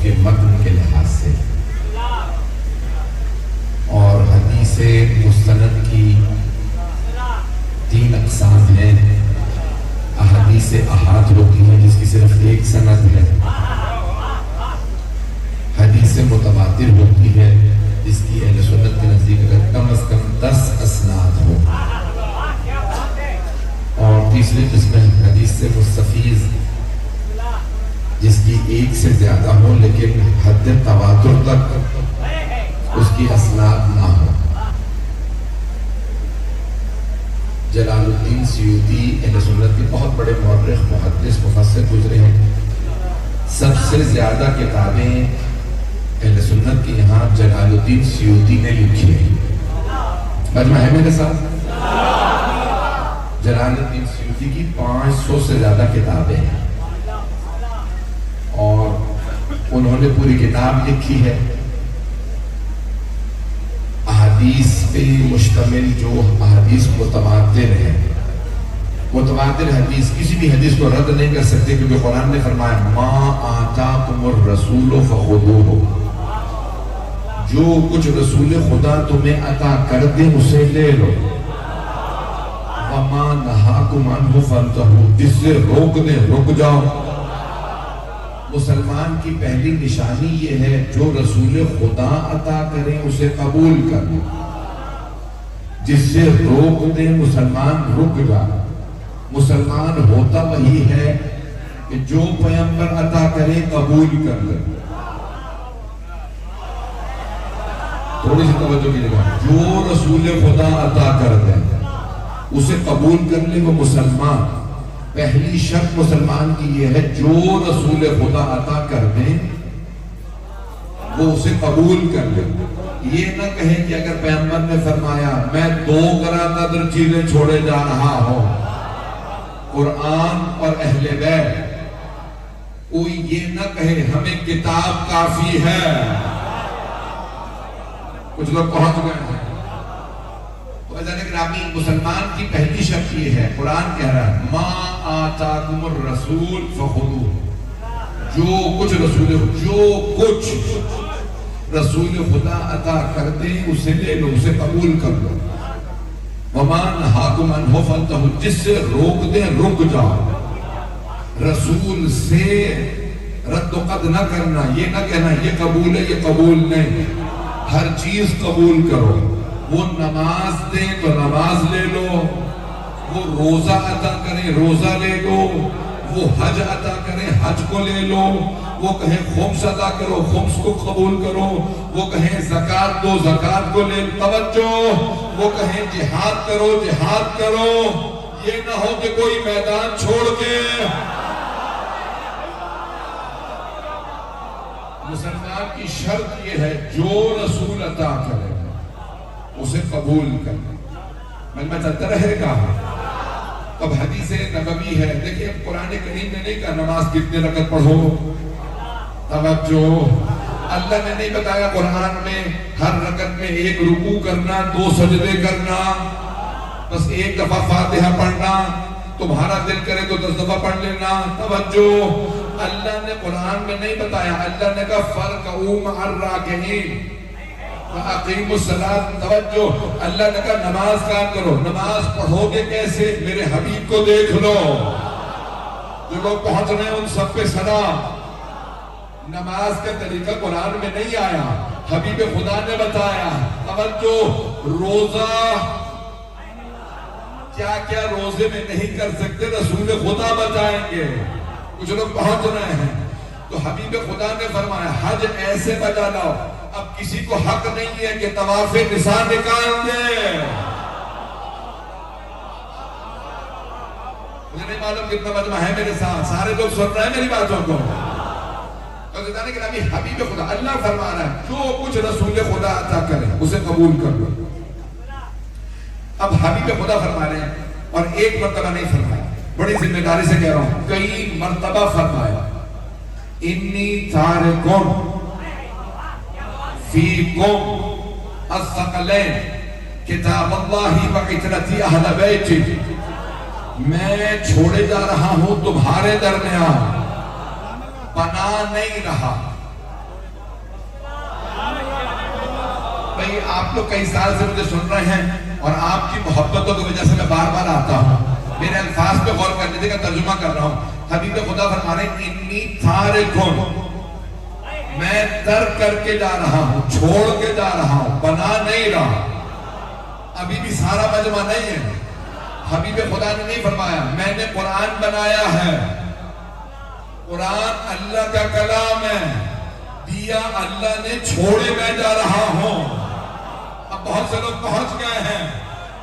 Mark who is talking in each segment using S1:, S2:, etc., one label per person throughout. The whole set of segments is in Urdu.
S1: کے متن کے لحاظ سے. اور حدیث مستند کی 3 اقسام ہیں. احادیث احاد ہوتی ہیں جس کی صرف ایک سند ہے. حدیث متواتر ہوتی ہے جس کی اہل سنت کے نزدیک اگر کم از کم 10 اسناد ہو. اور تیسری قسم حدیث مستفیض جس کی ایک سے زیادہ ہو لیکن حد تواتر تک اس کی اسناد نہ ہو. جلال الدین سیوطی اہل سنت کے بہت بڑے مورخ محدث مفسر گزرے ہیں. سب سے زیادہ کتابیں اہل سنت کے یہاں جلال الدین سیوطی نے لکھی ہیں. مجمع ہے میرے ساتھ؟ جلال الدین سیوطی کی 500 سے زیادہ کتابیں ہیں اور انہوں نے پوری کتاب لکھی ہے احادیث پہ مشتمل جو احادیث متواتر ہے. متواتر حدیث کسی بھی حدیث کو رد نہیں کر سکتے کیونکہ قرآن نے فرمایا ما آتاکم الرسول فخذوہ. جو کچھ رسول خدا تمہیں عطا کر دے اسے لے لو. وما نہاکم عنہ فانتہوا. جس سے روک دے رک جاؤ. مسلمان کی پہلی نشانی یہ ہے جو رسول خدا عطا کریں اسے قبول کر لو. جس سے روک دے مسلمان رک جا. مسلمان ہوتا وہی ہے کہ جو پیغمبر عطا کرے قبول کر لے. تھوڑی سی توجہ کی جگہ جو رسول خدا عطا کر دے اسے قبول کر لے وہ مسلمان. پہلی شرط مسلمان کی یہ ہے جو رسول خدا عطا کر دیں وہ اسے قبول کر لے. یہ نہ کہیں کہ اگر پیغمبر نے فرمایا میں 2 گرہ نادر چیزیں چھوڑے جا رہا ہوں قرآن اور اہل بیت, کوئی یہ نہ کہے ہمیں کتاب کافی ہے. کچھ لوگ پہنچ گئے ہیں. تو عزیزان گرامی مسلمان کی پہلی شرط یہ ہے قرآن کہہ رہا ہے ما آتاکم الرسول فخذوہ. جو کچھ رسول خدا عطا کر دیں اسے لے لو اسے قبول کر لو. وما نہاکم عنہ فانتہوا. جس سے روک دیں رک جاؤ. رسول سے رد و قد نہ کرنا. یہ نہ کہنا یہ قبول ہے یہ قبول نہیں. ہر چیز قبول کرو. وہ نماز دیں تو نماز لے لو. وہ روزہ عطا کریں روزہ لے لو. وہ حج عطا کریں حج کو لے لو. وہ کہیں خمس عطا کرو خمس کو قبول کرو. وہ کہیں زکاة دو زکاة کو لے توجہ. وہ کہیں جہاد کرو جہاد کرو. یہ نہ ہو کہ کوئی میدان چھوڑ کے. مسلمان کی شرط یہ ہے جو رسول عطا کرے اسے قبول کرنا. مجمع چلتا رہے گا. اب حدیث نبوی ہے. دیکھیں قرآن کریم نے نہیں کہا نماز کتنے رکعت پڑھو. توجہ. اللہ نے نہیں بتایا قرآن میں ہر رکعت میں 1 رکوع کرنا 2 سجدے کرنا بس 1 دفعہ فاتحہ پڑھنا. تمہارا دل کرے تو 10 دفعہ پڑھ لینا. توجہ. اللہ نے قرآن میں نہیں بتایا. اللہ نے کہا فَارْكَعُوا مَعَ الرَّاكِعِينَ وَأَقِیمُوا الصَّلَاةَ. توجہ. اللہ نے کہا نماز قائم کرو. نماز پڑھو گے کیسے؟ میرے حبیب کو دیکھ لو. جو لوگ پہنچ رہے ہیں ان سب پہ سلام. نماز کا طریقہ قرآن میں نہیں آیا حبیب خدا نے بتایا. توجہ. روزہ کیا کیا روزے میں نہیں کر سکتے رسول خدا بتائیں گے. کچھ لوگ پہنچ رہے ہیں تو حبیب خدا نے فرمایا حج ایسے بجا لاؤ. اب کسی کو حق نہیں ہے کہ طواف نساء نکال دے. مجھے نہیں معلوم کتنا مجمع ہے میرے ساتھ. سارے لوگ سن رہے ہیں میری باتوں کو. حبیب خدا اللہ فرما رہا ہے جو کچھ رسول خدا عطا کرے اسے قبول کر لو. اب حبیب خدا فرما رہے ہیں اور ایک مرتبہ نہیں فرمایا. بڑی ذمہ داری سے کہہ رہا ہوں کئی مرتبہ فرمایا انی تارکم فیکم الثقلین کتاب اللہ و عترتی اہل بیتی. میں چھوڑے جا رہا ہوں تمہارے درمیان پناہ نہیں رہا. بھئی آپ لوگ کئی سال سے مجھے سن رہے ہیں اور آپ کی محبتوں کی وجہ سے میں بار بار آتا ہوں. میرے الفاظ پہ غور کر لیجیے گا, ترجمہ کر رہا ہوں. حبیب خدا فرما رہے ہیں انی تارکن, میں ترک کر کے جا رہا ہوں, چھوڑ کے جا رہا ہوں, بنا نہیں رہا. ابھی بھی سارا مجمع نہیں ہے. حبیب خدا نے نہیں فرمایا میں نے قرآن بنایا ہے, قرآن اللہ کا کلام ہے, دیا اللہ نے, چھوڑے میں جا رہا ہوں. اب بہت سے لوگ پہنچ گئے ہیں.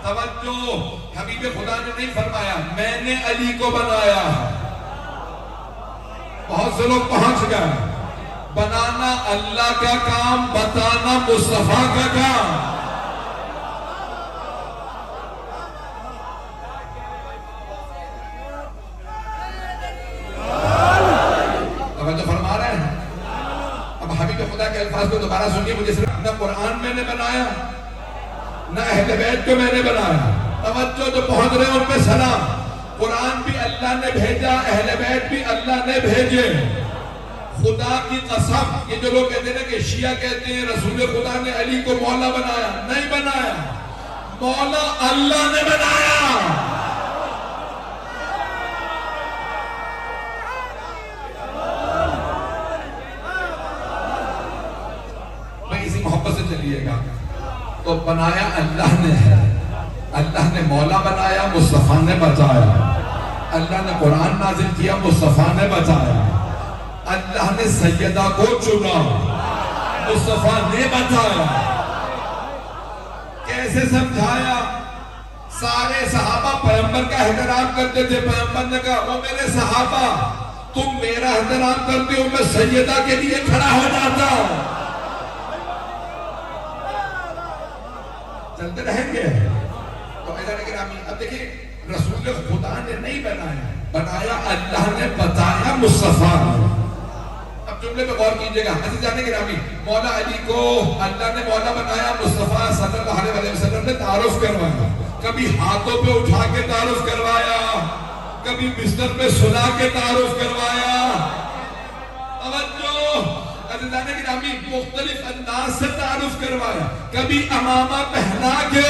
S1: توجہ, حبیب خدا نے نہیں فرمایا میں نے علی کو بنایا ہے. بہت سے لوگ پہنچ گئے. بنانا اللہ کا کام, بتانا مصطفیٰ کا کام. توجہ فرما رہے ہیں. اب حبیب خدا کے الفاظ کو دوبارہ سنیے. مجھے صرف نہ قرآن میں نے بنایا, نہ اہل بیت کو میں نے بنایا. توجہ, جو پہنچ رہے ہیں ان پہ سلام. قرآن بھی اللہ نے بھیجا, اہل بیت بھی اللہ نے بھیجے. خدا کی قسم, یہ جو لوگ کہتے ہیں کہ شیعہ کہتے ہیں رسول خدا نے علی کو مولا بنایا, نہیں بنایا. مولا اللہ نے بنایا. بھائی اسی محبت سے چلیے گا. تو بنایا اللہ نے ہے, اللہ نے مولا بنایا, مصطفیٰ نے بچایا. اللہ نے قرآن نازل کیا, مصطفیٰ نے بچایا. اللہ نے سیدہ کو چنا, مصطفیٰ نے بچایا. کیسے سمجھایا؟ سارے صحابہ پیغمبر کا احترام کرتے تھے. پیغمبر نے کہا وہ میرے صحابہ, تم میرا احترام کرتے ہو, میں سیدہ کے لیے کھڑا ہو جاتا ہوں. چلتے رہیں گے. تو اب دیکھیں, رسول خدا نے نہیں بنایا, بنایا اللہ نے, بتایا مصطفیٰ نے. اب جملے پہ غور کیجئے گا. عزیزان گرامی, مولا علی کو اللہ نے مولا بنایا, مصطفیٰ صلی اللہ علیہ وسلم نے تعارف کروایا. کبھی ہاتھوں پہ اٹھا کے تعارف کروایا, کبھی بستر پہ سلا کے تعارف کروایا. توجہ, عزیزان گرامی, مختلف انداز سے تعارف کروایا. کبھی امامہ پہنا کے,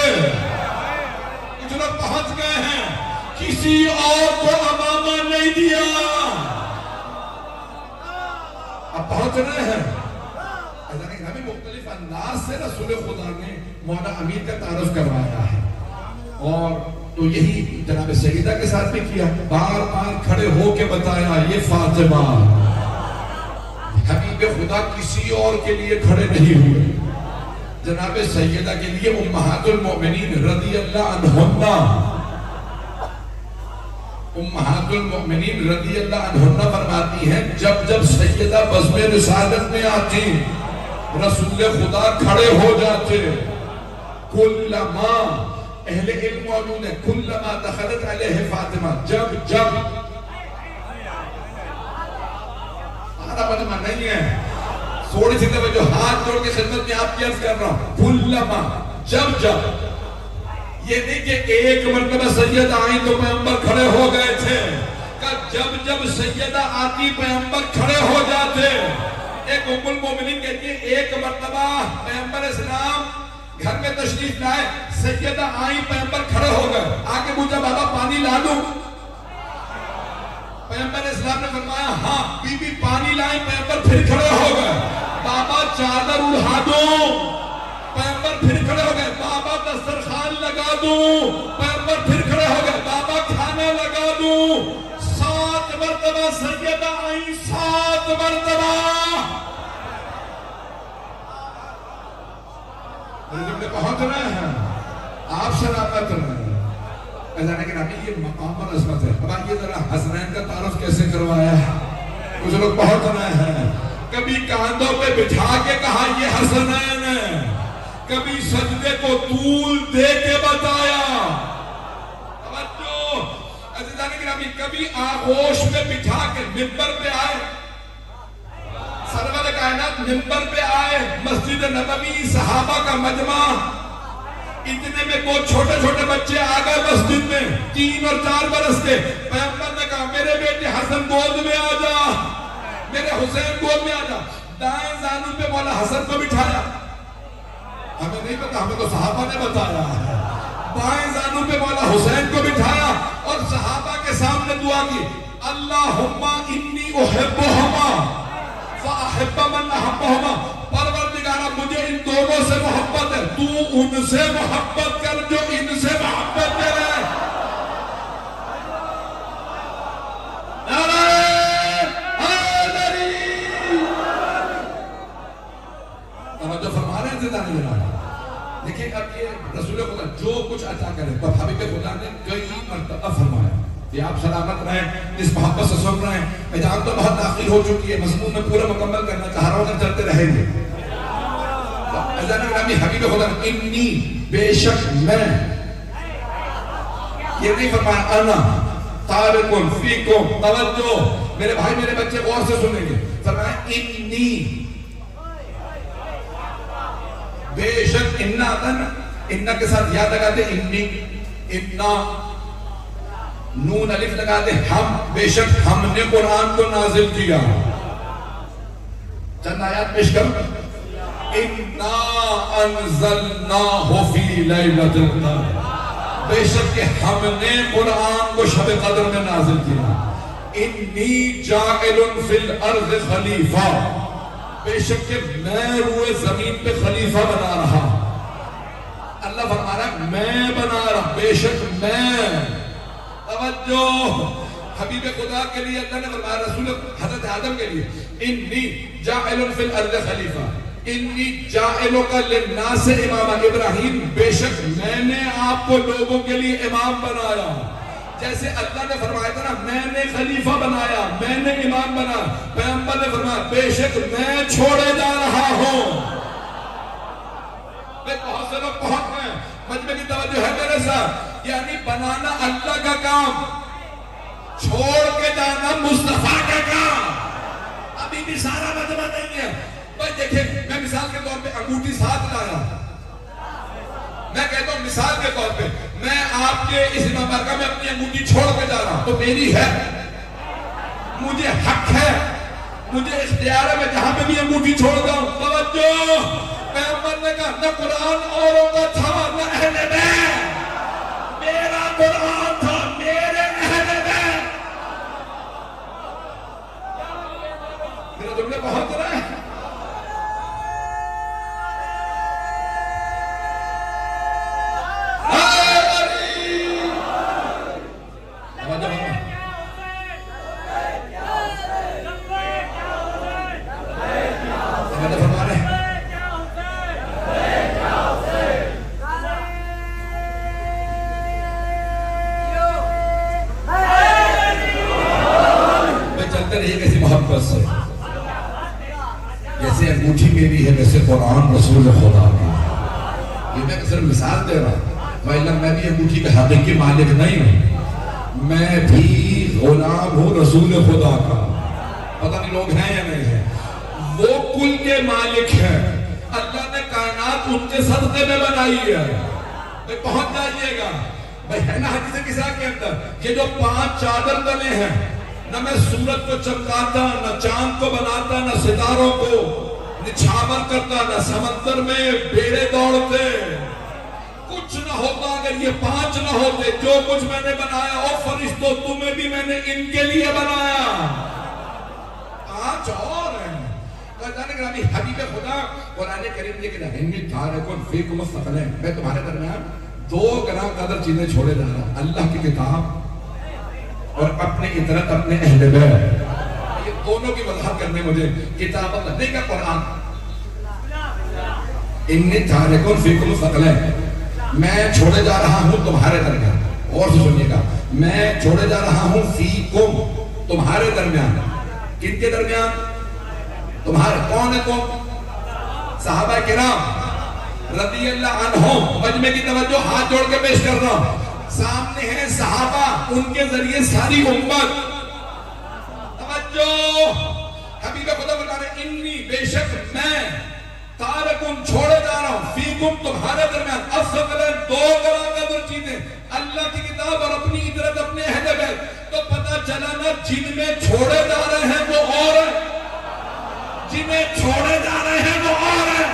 S1: کچھ لوگ پہنچ گئے ہیں, کسی اور کو امامہ نہیں دیا. اب پہنچ رہے ہیں. ہمیں مختلف انداز سے رسول خدا نے مولا امیر کا تعارف کروایا ہے. اور تو یہی جناب سیدہ کے ساتھ بھی کیا, بار بار کھڑے ہو کے بتایا یہ فاطمہ. حبیب خدا کسی اور کے لیے کھڑے نہیں ہوئے, جناب سیدہ کے لیے امہات المؤمنین رضی اللہ عنہنہ, امہات المؤمنین رضی اللہ عنہنہ فرماتی ہیں جب جب سیدہ بزم رسالت میں آتی, رسول خدا کھڑے ہو جاتے. کلما, اہل علم موجود ہے, کلما دخلت علیہ فاطمہ, جب جب, آنا مجمع نہیں ہے, تھوڑی سی توجہ, ہاتھ جوڑ کے خدمت میں آپ کی عرض کر رہا ہوں. کلما, جب جب, یہ نہیں کہ ایک مرتبہ سیدہ آئیں تو پیغمبر کھڑے ہو گئے تھے. جب جب سیدہ آتی پیغمبر کھڑے ہو جاتے. ایک ام المومنین کہتی ہے ایک مرتبہ پیغمبر اسلام گھر میں تشریف لائے, سیدہ آئیں پیغمبر کھڑے ہو گئے. آگے پوچھا بابا پانی لا دوں؟ پیغمبر اسلام نے فرمایا ہاں. بی بی پانی لائیں, پیغمبر پھر کھڑے ہو گئے. بابا چادر اڑا دوں؟ پیغمبر پھر کھڑے ہو گئے. بابا دسترخوان لگا دوں؟ پیغمبر پھر کھڑے ہو گئے. بابا کھانا لگا دوں؟ 7 مرتبہ سیدہ آئیں, 7 مرتبہ. جب پہنچ رہے ہیں آپ سلامت رہے ہیں. لیکن ابھی یہ مقام اور عظمت ہے. اب آئیے ذرا حسنین کا تعارف کیسے کروایا ہے. کچھ لوگ پہنچ رہے ہیں, کبھی کاندھوں پہ بٹھا کے کہا یہ حسنین ہے, کبھی سجدے کو طول دے کے بتایا. توجہ عزیزان گرامی, کبھی آغوش پہ بٹھا کے منبر پہ آئے, سرور کائنات منبر پہ آئے, مسجد نبوی صحابہ کا مجمع, اتنے میں وہ چھوٹے چھوٹے بچے آ گئے مسجد میں 3 اور 4 برس کے. پیغمبر نے کہا میرے بیٹے حسن گود میں آ جا, میرے حسین گود میں آ جا. دائیں زانو پہ مولا حسن کو بٹھایا, ہمیں نہیں پتا، ہمیں تو صحابہ نے بتایا ہے. بائیں زانوں پہ مولا حسین کو بٹھایا اور صحابہ کے سامنے دعا کی، اللہم انی احبہما فاحب من احبہما. پروردگارہ مجھے ان دونوں سے محبت ہے، تو ان سے محبت کر جو ان سے محبت کرے. نعرہ حیدری. توجہ فرما رہے ہیں زندہ نہیں رہا. دیکھیں اب یہ رسول خدا جو کچھ عطا کرے، پر حبیب خدا نے کئی مرتبہ فرمایا کہ آپ سلامت رہیں، اس محبت سے سن رہے ہیں. میں جانتا ہوں بہت تاخیر ہو چکی ہے، مضمون میں پورا مکمل کرنا چاہ رہا ہوں، اگر چلتے رہیں گے. حبیب خدا انی بے شک میں، یہ نہیں فرمایا انا تارکن فیکم. توجہ میرے بھائی میرے بچے غور سے سنیں گے. فرمایا انی بے شک. انا آتا نا، انا کے ساتھ یاد لگاتے انی، انا نون الف لگاتے ہم. بے شک ہم نے قرآن کو نازل کیا. چند آیات پیش کرو. انا انزلناہ فی لیلۃ القدر. بے شک کہ ہم نے قرآن کو شب قدر میں نازل کیا. انی جاعل فی الارض خلیفہ. بے شک کہ میں روئے زمین پہ خلیفہ بنا رہا. اللہ فرما رہا میں بنا رہا، بے شک میں. توجہ حبیب خدا کے لیے اللہ نے فرمایا، رسول حضرت آدم کے لیے انی جاعل فی الارض خلیفہ، انی جاعلک للناس اماما. ابراہیم بے شک میں نے آپ کو لوگوں کے لیے امام بنایا. جیسے اللہ نے فرمایا تھا نا میں نے خلیفہ بنایا، میں نے امام بنا. پیغمبر نے فرمایا بے شک میں چھوڑے جا رہا ہوں. بہت سے لوگ بہت ہیں، مجمع کی توجہ ہے میرے ساتھ. یعنی بنانا اللہ کا کام، چھوڑ کے جانا مصطفیٰ کا کام. ابھی بھی سارا مجمع نہیں ہے. بھائی دیکھیں میں مثال کے طور پہ انگوٹھی ساتھ لایا. میں کہتا ہوں مثال کے طور پہ میں آپ کے اس امام بارگاہ میں اپنی انگوٹھی چھوڑ کے جا رہا ہوں تو میری ہے، مجھے حق ہے، مجھے اختیار ہے میں جہاں پہ بھی انگوٹھی چھوڑ جاؤں. توجہ پیغمبر نے کہا نہ قرآن اوروں کا تھا نہ اہل بیت، میرا قرآن تھا میرے اہل بیت. میرا جملے پہنچ رہا ہے. جیسے انگوٹھی میری ہے ویسے قرآن رسول خدا کی. یہ میں صرف مثال دے رہا ہوں، میں بھی انگوٹھی کا حقیقی مالک نہیں ہوں، میں بھی غلام ہوں رسول خدا کا. پتہ نہیں لوگ ہیں یا نہیں ہیں. وہ کل کے مالک ہیں، اللہ نے کائنات ان کے صدقے میں بنائی ہے. بھائی پہنچ جائیے گا. بھائی ہے نا حدیث کسا کے اندر یہ جو 5 چادر تلے ہیں، نہ میں سورج کو چمکاتا، نہ چاند کو بناتا، نہ ستاروں کو نچھاور کرتا، نہ سمندر میں بیڑے دوڑتے. کچھ نہ ہوتا اگر یہ 5 نہ ہوتے. جو کچھ میں نے بنایا اور فرشتوں تمہیں بھی میں نے ان کے لیے بنایا. 5 اور ہیں. حبیب خدا قرآن کریم یہ کہتا ہے میں تمہارے درمیان 2 گرام قدر چیزیں چھوڑے جا رہا ہوں، اللہ کی کتاب اور اپنے اطرت اپنے اہل بیت. یہ دونوں کی وضاحت کرنے مجھے کتاب اللہ نہیں کا قرآن. انی تارکن فیکم الثقلین، میں چھوڑے جا رہا ہوں تمہارے درمیان. اور سے سنیے گا، میں چھوڑے جا رہا ہوں فیکم تمہارے درمیان. کن کے درمیان؟ تمہارے. کون ہے تم؟ صحابہ کرام رضی اللہ عنہم. مجمع کی توجہ ہاتھ جوڑ کے پیش کر رہا ہوں. سامنے ہیں صحابہ، ان کے ذریعے ساری امت. توجہ حبیب خدا بتا رہے انی بے شک میں تارکم چھوڑے جا رہا ہوں فیکم تمہارے درمیان الثقلین 2 گرام قدر چیزیں، اللہ کی کتاب اور اپنی اطرت اپنے اہل بیت. تو پتہ چلا نا جن میں چھوڑے جا رہے ہیں وہ اور ہیں، جنہیں چھوڑے جا رہے ہیں وہ اور ہیں.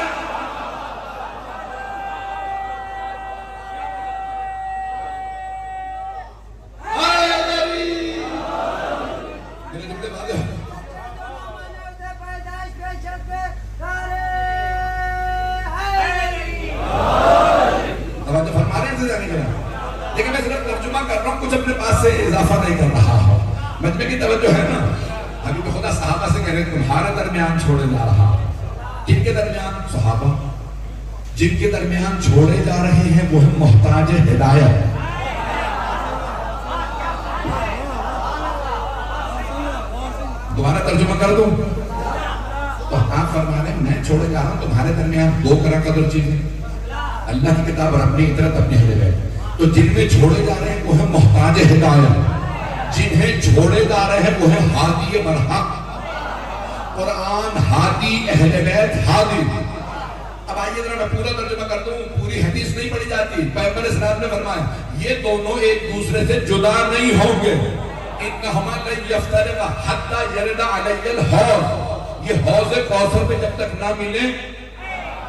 S1: سے اضافہ نہیں کر رہا ہو. مجمع کی توجہ ہے نا. حبیب خدا صحابہ سے کہہ رہے تمہارے درمیان چھوڑے جا رہا. کن کے درمیان؟ صحابہ. جن کے درمیان چھوڑے جا رہے ہیں وہ ہے محتاج ہدایت. دوبارہ ترجمہ کر دوں تو آپ فرما رہے ہیں میں چھوڑے جا رہا ہوں تمہارے درمیان دو قدر چیزیں، اللہ کی کتاب اور اپنی اطرت اپنی ہدایت. تو جن میں چھوڑے جا رہے ہیں وہ ہے محتاج ہدایت، جنہیں چھوڑے جا رہے ہیں وہ ہے ہادی برحق. قرآن ہادی، اہل بیت ہادی. اب آئیے ذرا میں پورا ترجمہ کر دوں، پوری حدیث نہیں پڑھی جاتی. پیغمبر اسلام نے فرمایا یہ دونوں ایک دوسرے سے جدا نہیں ہوں گے. انہما لن یفترقا حتی یرد علی الحوض، یہ حوض کوثر پہ جب تک نہ ملے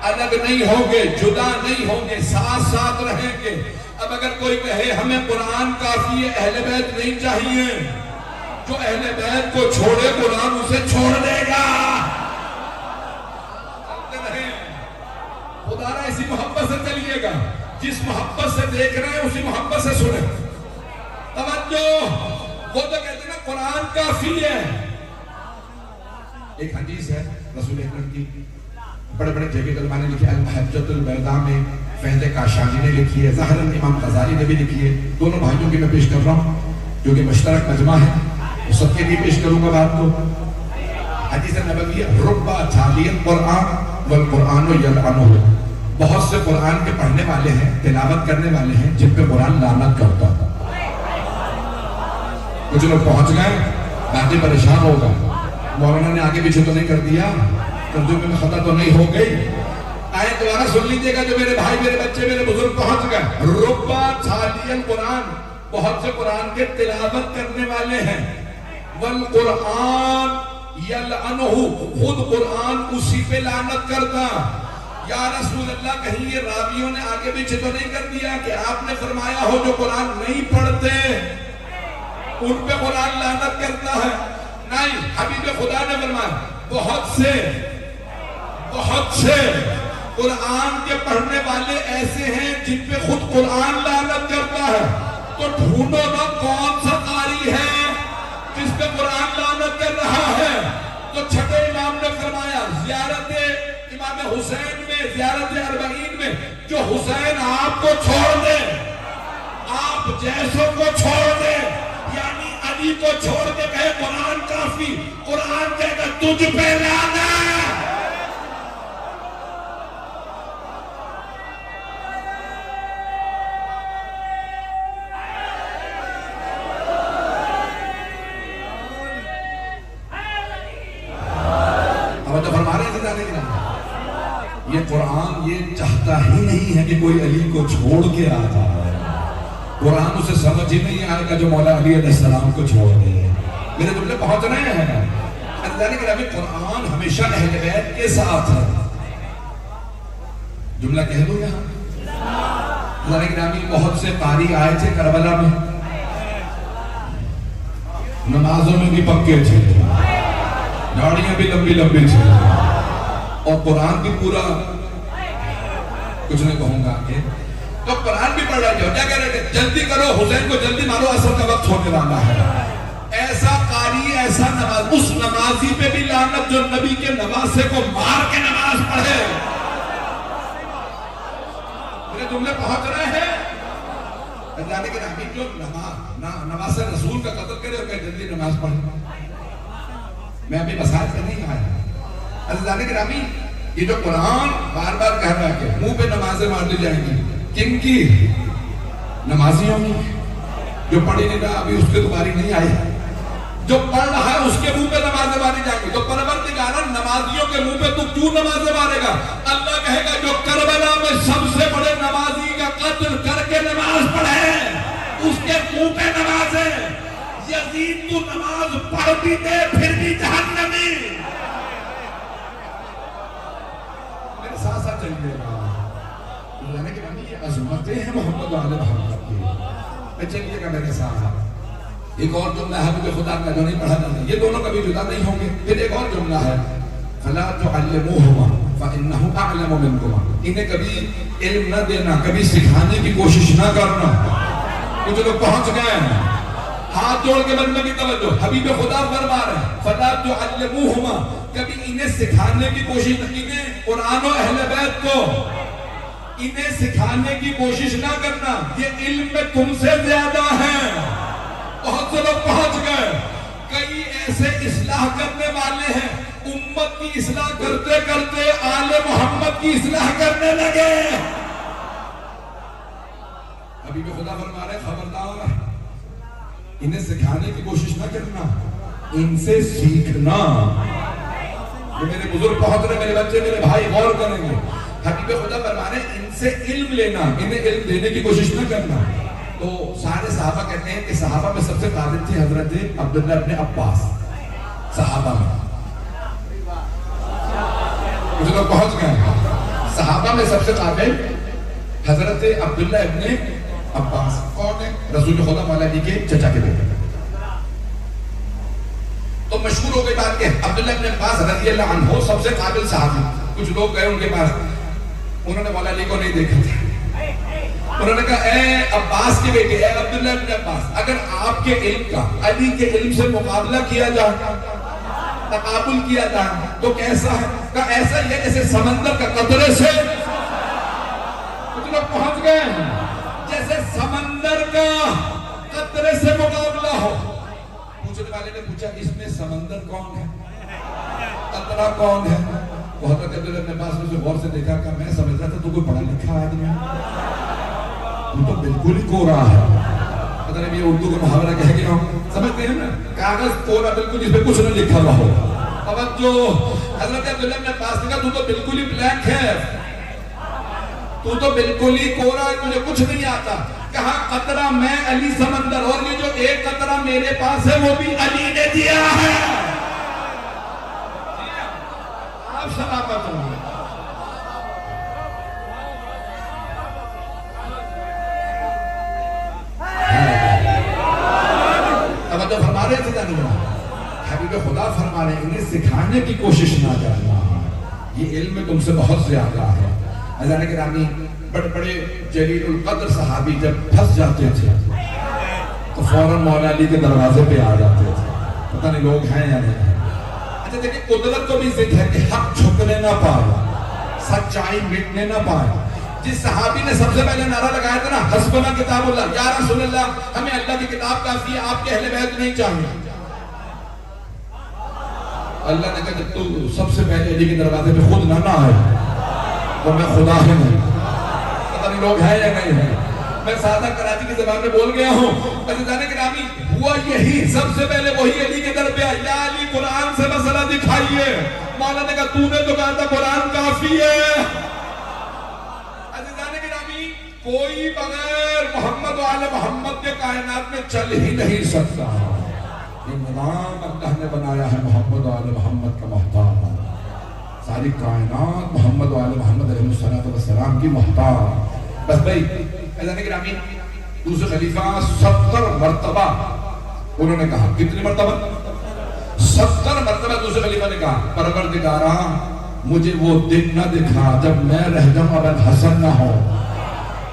S1: الگ نہیں ہوں گے، جدا نہیں ہوں گے، ساتھ ساتھ رہیں گے. اب اگر کوئی کہے ہمیں قرآن کافی ہے، اہل بیت نہیں چاہیے، جو اہل بیت کو چھوڑے قرآن اسے چھوڑ دے گا. خدا را اسی محبت سے چلیے گا، جس محبت سے دیکھ رہے ہیں اسی محبت سے سنیں. توجہ، وہ تو کہتے ہیں نا قرآن کافی ہے. ایک حدیث ہے رسول اکرم کی، بڑے بڑے جگہ علماء نے لکھی. المحجۃ البیضاء میں فیض کاشانی نے لکھی ہے، ظاہراً امام غزالی نے بھی لکھی ہے. دونوں بھائیوں کی میں پیش کر رہا ہوں کیونکہ مشترک مجمع ہے، وہ سب کے لیے پیش کروں گا بات کو. حدیث نبوی رب تالی القرآن والقرآن یلعنہ، بہت سے قرآن کے پڑھنے والے ہیں، تلاوت کرنے والے ہیں جن پہ قرآن لعنت کرتا ہے. کچھ لوگ پہنچ گئے، باقی پریشان ہو گئے. مولانا نے آگے پیچھے تو نہیں کر دیا، ترجمے میں خطا تو نہیں ہو گئی. آئے دوبارہ سن لیجیے گا جو میرے بھائی، میرے بچے، میرے بزرگ پہنچ گئے. ربا تالی القرآن، بہت سے قرآن کے تلاوت کرنے والے ہیں. والقرآن یلعنہ، خود قرآن اسی پہ لعنت کرتا. یا رسول اللہ کہیں یہ راویوں نے آگے پیچھے تو نہیں کر دیا کہ آپ نے فرمایا ہو جو قرآن نہیں پڑھتے ان پہ قرآن لعنت کرتا ہے؟ نہیں، حبیب خدا نے فرمایا بہت سے قرآن کے پڑھنے والے ایسے ہیں جن پہ خود قرآن لعنت کرتا ہے. تو ڈھونڈو نا کون سا قاری ہے جس پہ قرآن لعنت کر رہا ہے. تو چھٹے امام نے فرمایا زیارت امام حسین میں، زیارت اربعین میں جو حسین آپ کو چھوڑ دے، آپ جیسوں کو چھوڑ دے، یعنی علی کو چھوڑ کے کہے قرآن کافی، قرآن کہے گا تجھ پہ لعنت. اب تو فرما رہے ہیں جانے کی نام یہ قرآن یہ چاہتا ہی نہیں ہے کہ کوئی علی کو چھوڑ کے آ جائے. قرآن اسے سمجھ ہی نہیں آئے گا جو مولا علی علیہ السلام کو چھوڑ دے. میرے جملے پہنچ رہے ہیں. اللہ کے نبی قرآن ہمیشہ اہل بیت کے ساتھ ہے. جملہ کہہ دو یہاں. اللہ کے نبی بہت سے قاری آئے تھے کربلا میں، نمازوں میں بھی پکے تھے، داڑیاں بھی لمبی لمبی تھی، اور قرآن بھی پورا کچھ نہیں کہوں گا کہ تو قرآن بھی پڑھ رہے تھے. کیا کہہ رہے تھے؟ جلدی کرو، حسین کو جلدی مارو، عصر کا وقت ہونے والا ہے. ایسا قاری، ایسا نماز، اس نمازی پہ بھی لعنت جو نبی کے نواسے کو مار کے نماز پڑھے. میرے جملے پہنچ رہے ہیں. اللہ کے نبی جو نماز رسول کا قتل کرے اور کہ جلدی نماز پڑھے. میں ابھی مسائل کر نہیں آیا. اللہ کے نبی یہ جو قرآن بار بار کہہ رہا ہے کہ منہ پہ نمازیں مار دی جائیں گی، کن کی؟ نمازیوں کی. جو پڑھی نہیں رہا ابھی اس کے دوباری نہیں آئی، جو پڑھ رہا ہے اس کے منہ پہ نمازیں ماری جائیں گی. تو پروردگار نمازیوں کے منہ پہ تو کیوں نمازیں مارے گا؟ اللہ کہے گا جو کربلا میں سب سے بڑے نمازی کا قتل کر کے نماز پڑھے اس کے منہ پہ نمازیں. یزید تو نماز پڑھ بھی دے پھر بھی جہنمی. میرے ساتھ ساتھ چلیے گا. اللہ کے نبی یہ عظمتیں ہیں محمد علیہ محمد کی. چلیے گا میرے ساتھ. ایک اور جملہ ہے حبیب خدا کا جو نہیں پڑھا جاتا. یہ دونوں کبھی جدا نہیں ہوں گے. پھر ایک اور جملہ ہے فلا تعلموهما فانه اعلم منكما. انہیں کبھی علم نہ دینا، کبھی سکھانے کی کوشش نہ کرنا. کچھ لوگ پہنچ گئے ہیں ہاتھ جوڑ کے بندوں کی توجہ، حبیب خدا فرما رہے ہیں فَلَا تُعَلِّمُوهُمَا، کبھی انہیں سکھانے کی کوشش، انہیں قرآن و اہل بیت کو انہیں سکھانے کی کوشش نہ کرنا، یہ علم میں تم سے زیادہ ہیں۔ بہت سے لوگ پہنچ گئے، کئی ایسے اصلاح کرنے والے ہیں، امت کی اصلاح کرتے کرتے آل محمد کی اصلاح کرنے لگے۔ حبیب خدا فرما رہے ہیں خبردار، انہیں سکھانے کی کوشش نہ کرنا، ان سے سیکھنا۔ جو میرے بزرگ پہنچ رہے، میرے بچے، میرے بھائی غور کریں گے، حبیب خدا فرما رہے ہیں ان سے علم لینا، انہیں علم دینے کی کوشش نہ کرنا۔ تو سارے صحابہ کہتے ہیں کہ صحابہ میں سب سے قابل تھے حضرت عبداللہ ابن عباس، صحابہ میں کچھ لوگ پہنچ گئے، صحابہ میں سب سے قابل حضرت عبداللہ ابن عباس کون ہے؟ رسول خدا مولا علی کے چچا کے بیٹے۔ تو مشہور ہو گئی بات کہ عبداللہ ابن عباس رضی اللہ عنہ سب سے قابل صحابی۔ کچھ لوگ گئے ان کے پاس، انہوں نے مولا علی کو نہیں دیکھا تھا، انہوں نے کہا اے عباس کے بیٹے، اے عبداللہ ابن عباس، اگر آپ کے علم کا علی کے علم سے مقابلہ کیا جائے، تقابل کیا جائے تو کیسا ہے؟ کہا ایسا ہی ہے جیسے سمندر کا قطرے سے، کچھ لوگ پہنچ گئے ہیں، جیسے سمندر کا قطرے سے مقابلہ ہو۔ پوچھنے والے نے پوچھا اس میں سمندر کون ہے، قطرہ کون ہے؟ وہ حضرت عبداللہ ابن عباس نے غور سے دیکھا کہ میں سمجھ رہا تھا تو کوئی پڑھا لکھا آدمی ہے، تو بالکل ہی کورا ہے۔ پتہ نہیں یہ اردو کا محاورہ کہہ گیا ہوں، سمجھتے ہیں نا، کاغذ کورا بالکل جس پہ کچھ نہ لکھا ہوا ہو۔ توجہ، حضرت عبداللہ ابن عباس نے کہا تو بالکل ہی بلیک ہے، تو بالکل ہی کورا ہے، تجھے کچھ نہیں آتا۔ کہا قطرہ میں، علی سمندر، اور یہ جو ایک قطرہ میرے پاس ہے وہ بھی علی نے دیا ہے۔ آپ سلامت ہوں۔ توجہ فرما رہے تھے جانی جناب، حبیب خدا فرما رہے ہیں انہیں سکھانے کی کوشش نہ کرنا، یہ علم میں تم سے بہت زیادہ ہے۔ عزیزان گرامی، بڑے بڑے جلیل القدر صحابی جب پھنس جاتے تھے تو فوراً مولا علی کے دروازے پہ آ جاتے تھے، پتہ نہیں لوگ ہیں یا نہیں ہیں۔ اچھا دیکھیں، قدرت کو بھی ذکر ہے کہ حق چھپنے نہ پائے، سچائی مٹنے نہ پائے۔ جس صحابی نے سب سے پہلے نعرہ لگایا تھا نا حسبنا کتاب اللہ، یا رسول اللہ ہمیں اللہ کی کتاب کافی ہے، آپ کے اہل بیت نہیں چاہیے۔ اللہ نے کہا جب تو سب سے پہلے علی کے دروازے پہ خود نہ آئے تو میں خدا ہی نہیں۔ پتہ نہیں لوگ ہیں یا نہیں ہیں، میں سادہ کراچی کی زبان میں بول گیا ہوں۔ عزیزان گرامی، ہوا یہی، سب سے پہلے وہی علی کے در پہ آیا، یا علی قرآن سے مسئلہ دکھائیے۔ مولا نے کہا تو نے تو کہا تھا قرآن کافی ہے۔ عزیزان گرامی، کوئی بغیر محمد و آل محمد کے کائنات میں چل ہی نہیں سکتا۔ یہ نظام اللہ نے بنایا ہے محمد و آل محمد کا محتاج، ساری کائنات محمد و آل محمد علیہ السلام کی محتاج۔ بس بھائی عزیزان گرامی، دوسرے خلیفہ 70 مرتبہ انہوں نے کہا، کتنی مرتبہ؟ 70 مرتبہ دوسرے خلیفہ نے کہا پروردگارا مجھے وہ دن نہ دکھا جب میں رہ جاؤں ابو الحسن نہ ہو۔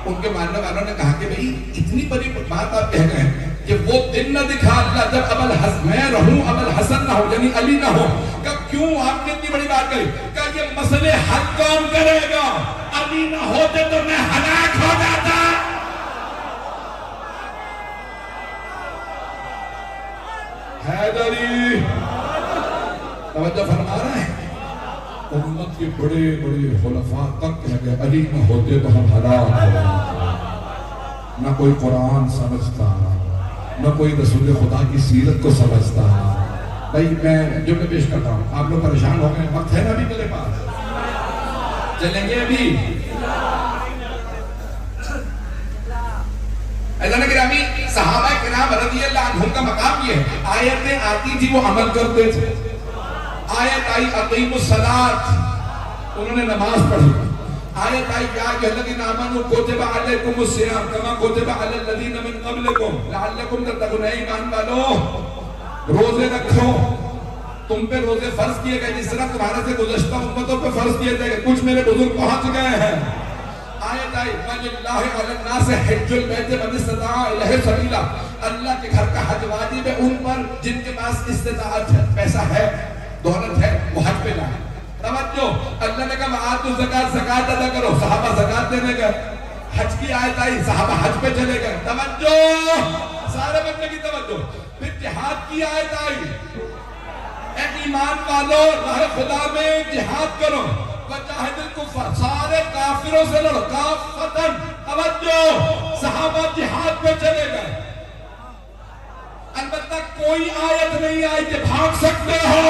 S1: ان کے ماننے والوں نے کہا کہ بھئی اتنی بڑی بات آپ کہہ گئے کہ وہ دن نہ دکھا اللہ جب ابو الحسن میں رہوں، ابو الحسن نہ ہو، یعنی علی نہ ہو۔ کہ کیوں آپ نے اتنی بڑی بات کہی؟ کہ یہ مسئلے حل کون کرے گا؟ علی نہ ہوتے تو میں ہلاک ہو جاتا۔ حیدری توجہ فرما رہے ہیں، امت کے بڑے بڑے خلفاء تک کہہ گئے علی نہ ہوتے تو ہم ہلاک ہو جاتے۔ نہ کوئی قرآن سمجھتا، نہ کوئی رسول خدا کی سیرت کو سمجھتا۔ بھائی میں جو میں پیش کرتا ہوں، آپ لوگ پریشان ہو گئے، وقت ہے نا ابھی میرے پاس، چلیں گے ابھی؟ عزیزان گرامی، صحابہ کرام رضی اللہ عنہم کا مقام یہ ہے، آیتیں آتی تھی وہ عمل کرتے تھے۔ آیت آئی اقیموا الصلاۃ، انہوں نے نماز پڑھی۔ آیت آئی یا ایھا الذین آمنوا کتب علیکم الصیام کما کتب علی الذین من قبلکم لعلکم تتقون۔ ایمان والو روزے رکھو، تم پہ روزے فرض کیے گئے جس طرح تمہارے سے گزشتہ امتوں پہ فرض کیے گئے۔ کچھ میرے بزرگ پہنچ گئے ہیں، آیت آئی وَلِلَّهِ عَلَى النَّاسِ حِجُّ الْبَيْتِ مَنِ اسْتَطَاعَ إِلَيْهِ سَبِيلًا، اللہ کے گھر کا حج واجب ہے ان پر جن کے پاس استطاعت ہے، پیسہ ہے، دولت ہے، وہ حج پہ جائیں۔ توجہ، اللہ نے کہا وَآتُوا الزَّکَاةَ، زکات ادا کرو، صحابہ زکات دینے گئے۔ حج کی آیت آئی، صحابہ حج پہ چلے گئے۔ توجہ، سارے بندے کی توجہ۔ پھر جہاد کی آیت آئی، اے ایمان والو راہ خدا میں جہاد کرو، وجاہد الکفار، سارے کافروں سے لڑو، کافتن۔ توجہ، صحابہ جہاد پہ چلے گئے۔ البتہ کوئی آیت نہیں آئی کہ بھاگ سکتے ہو۔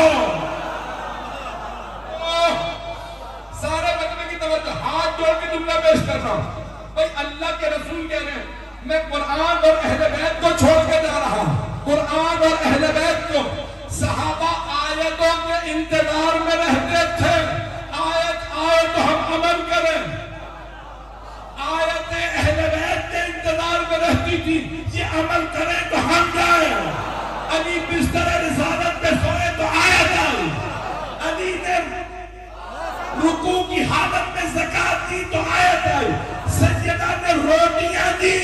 S1: سارے بندے کی توجہ، ہاتھ جوڑ کے جملہ پیش کر رہا ہوں۔ بھئی اللہ کے رسول کہہ رہے ہیں میں قرآن اور اہل بیت کو چھوڑ کے جا رہا ہوں، قرآن اور اہل بیت کو۔ صحابہ آیتوں کے انتظار میں رہتے تھے، آیت آئے تو ہم عمل کریں۔ آیت اہل بیت کے انتظار میں رہتی تھی، یہ عمل کریں تو ہم جائیں۔ علی بستر رسالت پہ سوئے تو آیت آئی، علی نے رکوع کی حالت میں زکات دی تو آیت آئی، سیدہ نے روٹیاں دی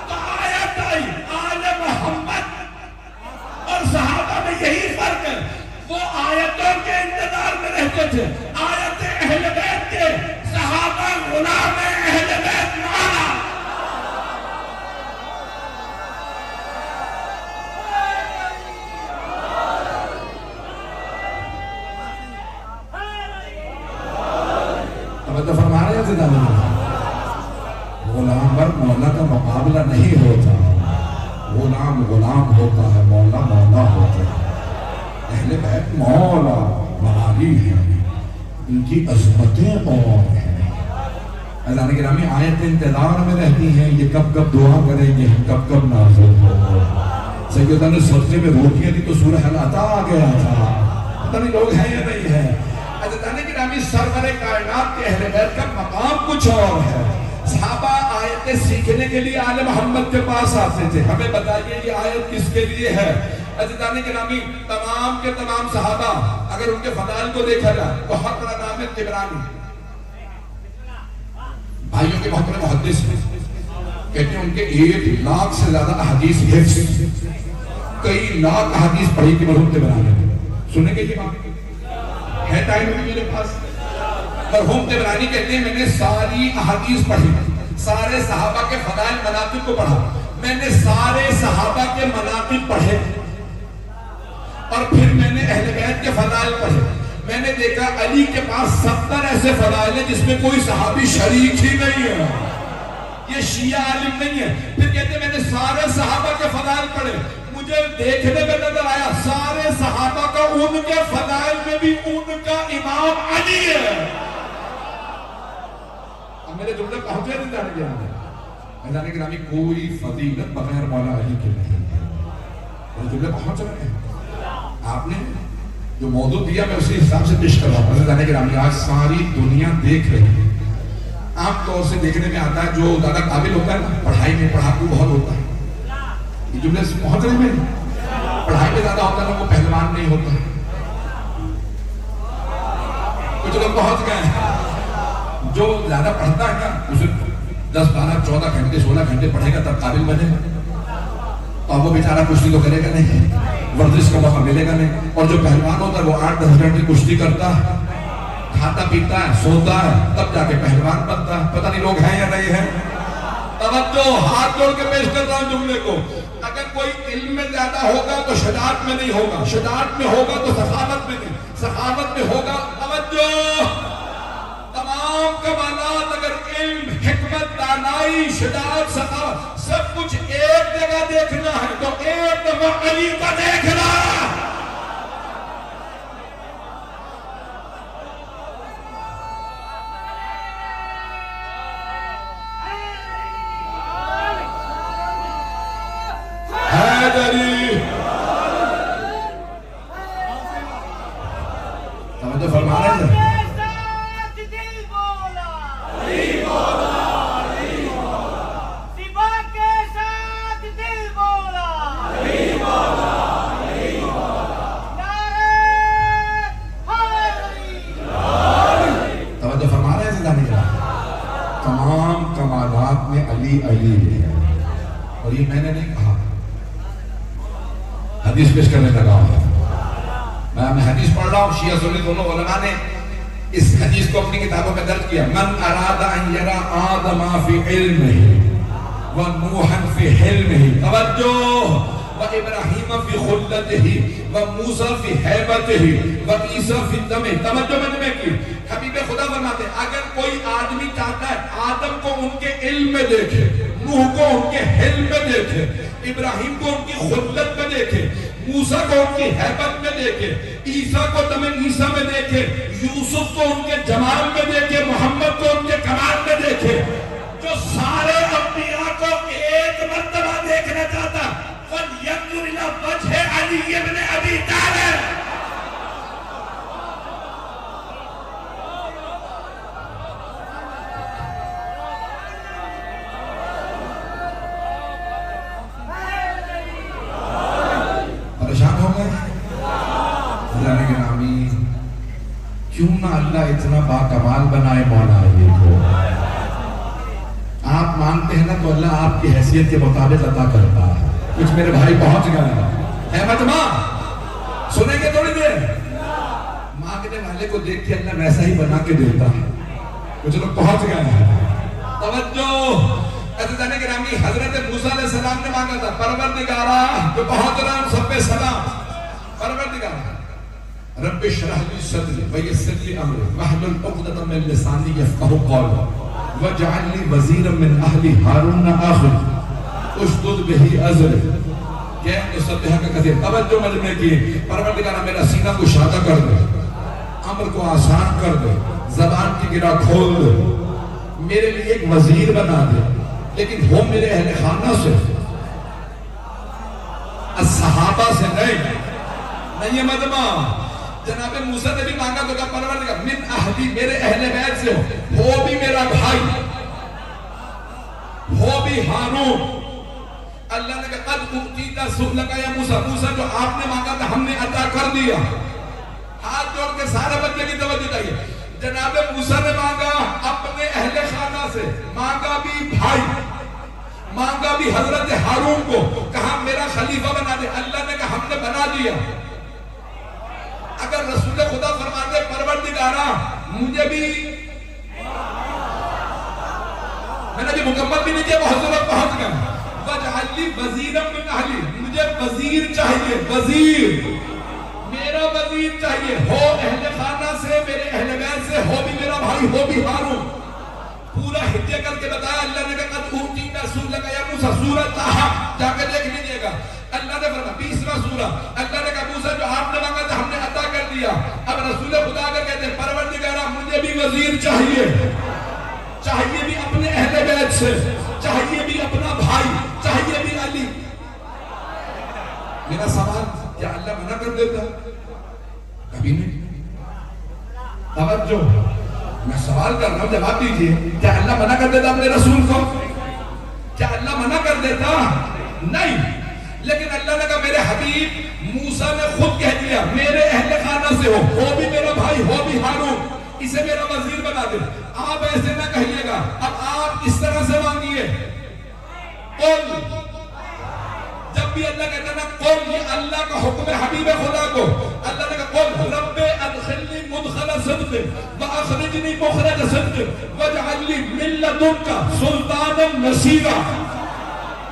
S1: تو آیت آئی۔ آل محمد اور صحابہ میں یہی فرق ہے، وہ آیتوں کے انتظار میں رہتے تھے، آیت اہل بیت کے، صحابہ غلام اہل بیت مولا۔ تو فرما رہے ہیں زندہ غلام اور مولا کا مقابلہ نہیں ہوتا، غلام غلام ہوتا ہے، مولا مولا ہوتا ہے۔ اہل بیت مولا معالی ہیں، ان کی عظمتیں اور ہیں۔ اذان گرامی آیت انتظار میں رہتی ہیں، یہ کب کب دعا کریں گے، کب کب نازل ہو۔ سیدہ نے صدقے میں روٹیاں دی تو سورہ العطا آ گیا تھا، پتہ نہیں لوگ ہیں یا نہیں ہیں۔ حضرت گرامی سرور کائنات کے اہل بیت کا مقام کچھ اور ہے۔ صحابہ آیتیں سیکھنے کے لیے آل محمد کے پاس آتے تھے، ہمیں بتائیے یہ آیت کس کے لیے ہے۔ عزیزان گرامی تمام کے تمام صحابہ اگر ان کے فضائل کو دیکھا جائے، بہت بڑا نام ہے طبرانی، بھائیوں کے بہت بڑے محدث ہیں، کہتے ہیں ان کے 1 لاکھ سے زیادہ احادیث حفظ، کئی لاکھ احادیث پڑھی تھی مرحوم طبرانی۔ سنیں گے یہ بات ہے ٹائم بھی میرے پاس۔ مرحوم طبرانی کہتے ہیں میں نے ساری احادیث پڑھی، سارے صحابہ کے فضائل مناقب کو پڑھا، میں نے سارے صحابہ کے مناقب پڑھے، اور پھر میں نے اہل بیت کے فضائل پڑھے۔ میں نے دیکھا علی کے پاس 70 ایسے فضائل ہیں جس میں کوئی صحابی شریک ہی نہیں ہے، یہ شیعہ عالم نہیں ہے۔ پھر کہتے ہیں میں نے سارے صحابہ کے فضائل پڑھے، مجھے دیکھنے میں نظر آیا سارے صحابہ کا ان کے فضائل میں بھی ان کا امام علی ہے۔ اب میرے جملے پہنچے نہیں جانے گیا ہے، جانے کے نامی کوئی فضیلت بغیر مولا علی کے نہیں ہے۔ میرے جملے پہنچ رہے ہیں، آپ نے جو موضوع دیا میں اسی حساب سے پیش کر رہا ہوں۔ جانے کے نامی آج ساری دنیا دیکھ رہی ہے، عام طور سے دیکھنے میں آتا ہے جو زیادہ قابل ہوتا ہے پڑھائی میں پڑھاکو بہت ہوتا ہے، یہ جملے سے پہنچ رہے ہیں، پڑھائی میں زیادہ ہوتا ہے وہ پہلوان نہیں ہوتا ہے۔ کچھ لوگ پہنچ گئے ہیں، جو زیادہ پڑھتا ہے نا اسے 10 12 14 گھنٹے 16 گھنٹے پڑھے گا تب قابل بنے گا، تو اب وہ بیچارہ کشتی تو کرے گا نہیں، ورزش کا موقع ملے گا نہیں۔ اور جو پہلوان ہوتا ہے وہ 8 10 گھنٹے کشتی کرتا ہے، کھاتا پیتا ہے، سوتا ہے، تب جا کے پہلوان بنتا ہے۔ پتہ نہیں لوگ ہیں یا نہیں ہیں۔ توجہ، ہاتھ جوڑ کے پیش کر رہا ہوں جملے کو، اگر کوئی علم میں زیادہ ہوگا تو شجاعت میں نہیں ہوگا، شجاعت میں ہوگا تو سخاوت میں نہیں، سخاوت میں ہوگا توجہ، تمام کمالات اگر علم، حکمت، دانائی، شجاعت، سخاوت سب کچھ ایک جگہ دیکھنا ہے تو ایک دفعہ علی کا دیکھنا۔ حیدری توجہ فرما رہے ہیں، تمام کمالات میں علی علی ہے. اور یہ میں نے نہیں کہا، حدیث پیش کرنے لگا ہوں. میں حدیث پڑھ رہا ہوں، شیعہ سنی دونوں علماء نے اس حدیث کو اپنی کتابوں میں درج کیا. من اراد ان یرا آدم فی علمہ و نوحا فی حلمہ، توجہ، و ابراہیم فی خلتہ و موسیٰ فی حیبتہ و عیسیٰ فی دمہ. توجہ مجمع کی. حبیب خدا فرماتے ہیں اگر کوئی آدمی چاہتا ہے آدم کو ان کے علم میں دیکھے، نوح کو ان کے حلم میں دیکھے، ابراہیم کو ان کی خلت میں دیکھے، موسیٰ کو ان کی حیبت میں دیکھے، عیسیٰ کو دم عیسیٰ میں دیکھے، یوسف کو ان کے جمال میں دیکھے، محمد کو ان کے کمال میں دیکھے، جو سارے انبیاء کو ایک مرتبہ دیکھنا چاہتا فَلْيَنْظُرْ إِلَىٰ وَجْهِ عَلِيِّ بْنِ أَبِي طَالِبٍ. پریشان ہو گئے؟ اللہ نے گرامی کیوں نہ اللہ اتنا باکمال بنائے مولا علی کو. آپ مانگتے ہیں نا تو اللہ آپ کی حیثیت کے مطابق عطا کرتا ہے. کچھ میرے بھائی پہنچ گئے احمد ماں سنیں گے تھوڑی دیر. مانگنے والے کو دیکھ کے اللہ ویسا ہی بنا کے دیتا ہے. کچھ لوگ پہنچ گئے ہیں. توجہ عزیزان گرامی، حضرت موسیٰ علیہ السلام نے مانگا تھا پروردگارا، جو پہنچ رہا ہوں سب پہ سلام، پروردگارا رب اشرح لی صدری ویسر لی امری واحلل عقدۃ من لسانی یفقهوا قولی واجعل لی وزیرا من اہلی ہارون اخی اشدد بہی ازری. کہ نسبحک کثیر. توجہ مجمع کی. پروردگارا میرا سینہ کو شادہ کر دے، امر کو آسان کر دے، زبان کی گرہ کھول دے، میرے لیے ایک وزیر بنا دے، لیکن ہو میرے اہل خانہ سے، صحابہ سے نہیں. مجمع جناب موسیٰ نے بھی مانگا تو کہا پروردگار من اہلی، میرے اہل بیت سے ہو بھی میرا بھائی، ہو بھی ہارون. اللہ نے کہا قد اوتیت سؤلک یا موسیٰ، موسیٰ جو آپ نے مانگا تھا ہم نے عطا کر دیا. ہاتھ جوڑ کے سارے بچے کی توجہ چاہیے. جناب موسیٰ نے مانگا اپنے اہل خانہ سے، مانگا بھی بھائی، مانگا بھی حضرت ہارون کو، کہا میرا خلیفہ بنا دے. اللہ نے کہا ہم نے بنا دیا. اگر رسول خدا فرماتے پروردگارا مجھے بھی، میں نے بھی مکمل بھی نہیں کیا، بہت ضرورت پہنچ گیا. وَجْعَلْ لِي وَزِيرًا مِّنْ أَهْلِي، مجھے وزیر چاہیے، وزیر، میرا وزیر چاہیے، ہو اہل خانہ سے، میرے اہل بیت سے، ہو بھی میرا بھائی، ہو بھی ہارون. پورا ہدیہ کر کے بتایا. اللہ نے کہا قد اوتیت سؤلک یا موسیٰ، سورۃ طٰہٰ جا کے دیکھ لیجئے گا. اللہ نے فرمایا 20واں سورہ، اللہ نے کہا موسیٰ جو آپ نے مانگا تھا ہم نے عطا کر دیا. اب رسول خدا اگر کہتے ہیں پروردگارا مجھے بھی وزیر چاہیے، چاہیے بھی اپنے اہل بیت سے، چاہیے بھی اپنا بھائی، چاہیے بھی علی. میرا سوال کیا اللہ منع کر دیتا؟ کبھی نہیں. توجہ، میں سوال کر رہا ہوں، جواب دیجئے. کیا اللہ منع کر دیتا اپنے رسول کو؟ کیا اللہ منع کر دیتا؟ نہیں. لیکن اللہ نے کہا میرے حبیب موسیٰ نے خود کہہ دیا میرے اہل خانہ سے ہو بھی میرا بھائی، ہو بھی ہارون، اسے میرا وزیر بنا دے. آپ ایسے نہ کہیے گا، اب آپ اس طرح سے مانگیے. قل، جب بھی اللہ کہتا ہے نا قل، یہ اللہ کا حکم ہے حبیب خدا کو. اللہ نے کہا قل رب ادخلنی مدخل صدق واخرجنی مخرج صدق واجعل لی من لدنک سلطانا نصیرا.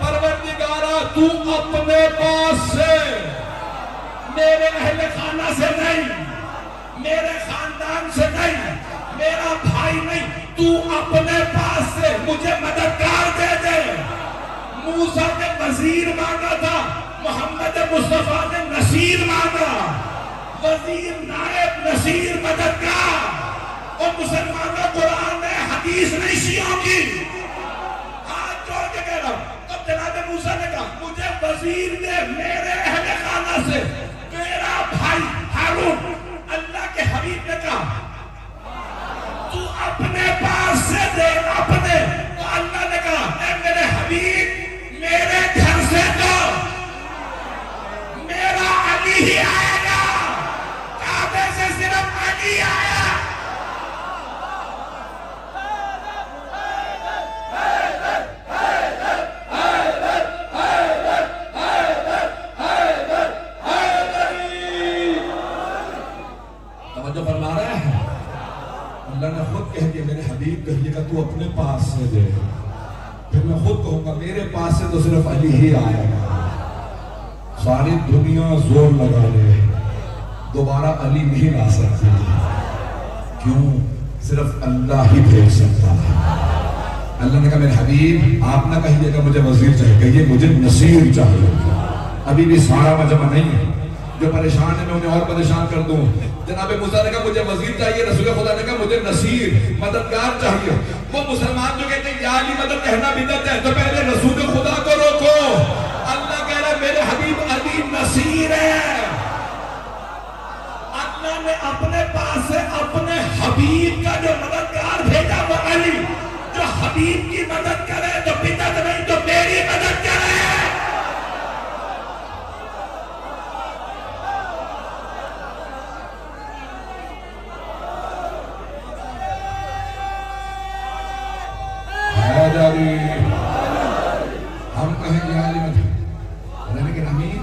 S1: پروردگارا تو اپنے پاس سے، میرے اہل خانہ سے نہیں، میرے خاندان سے نہیں، میرا بھائی نہیں، تو اپنے پاس سے مجھے مددگار دے دے. موسیٰ نے وزیر مانگا تھا، محمد مصطفیٰ نے نصیر مانگا. وزیر، نائب، نصیر، مددگار. اور مسلمانوں قرآن میں حدیث نہیں شیعوں کی. ہاتھ جوڑ کے کہہ رہا ہوں. تب جناب موسیٰ نے کہا مجھے وزیر دے میرے اہل خانہ سے، میرا بھائی ہارون. اللہ کے حبیب نے کہا تو اپنے پاس سے دے اپنے. تو اللہ نے کہا اے میرے حبیب میرے گھر سے تو میرا علی ہی آئے گا. کعبے سے صرف علی آیا. اللہ نے خود کہہ دیا میرے حبیب کہیے گا تو اپنے پاس سے دے، پھر میں خود کہوں گا میرے پاس سے تو صرف علی ہی آئے گا، ساری دنیا زور لگا لے دوبارہ علی نہیں لا سکتی، کیوں؟ صرف اللہ ہی بھیج سکتا ہے۔ اللہ نے کہا میرے حبیب آپ نہ کہیے گا مجھے وزیر چاہیے، کہیے مجھے نصیر چاہیے۔ ابھی بھی سارا مجمع نہیں ہے، جو پریشان ہے میں انہیں اور پریشان کر دوں۔ جناب موسیٰ نے کہا مجھے وزیر چاہیے، رسول خدا نے کہا مجھے نصیر مددگار چاہیے۔ وہ مسلمان جو کہتے ہیں یا علی مدد کہنا بدعت ہے، تو پہلے رسول خدا کو روکو۔ اللہ کہہ رہا ہے میرے حبیب علی نصیر ہے۔ اللہ نے اپنے پاس سے اپنے حبیب کا جو مددگار بھیجا وہ علی، جو حبیب کی مدد کرے تو بدعت نہیں تو میری مدد کرے۔ ہم کہیں گے علی مدد، لیکن امین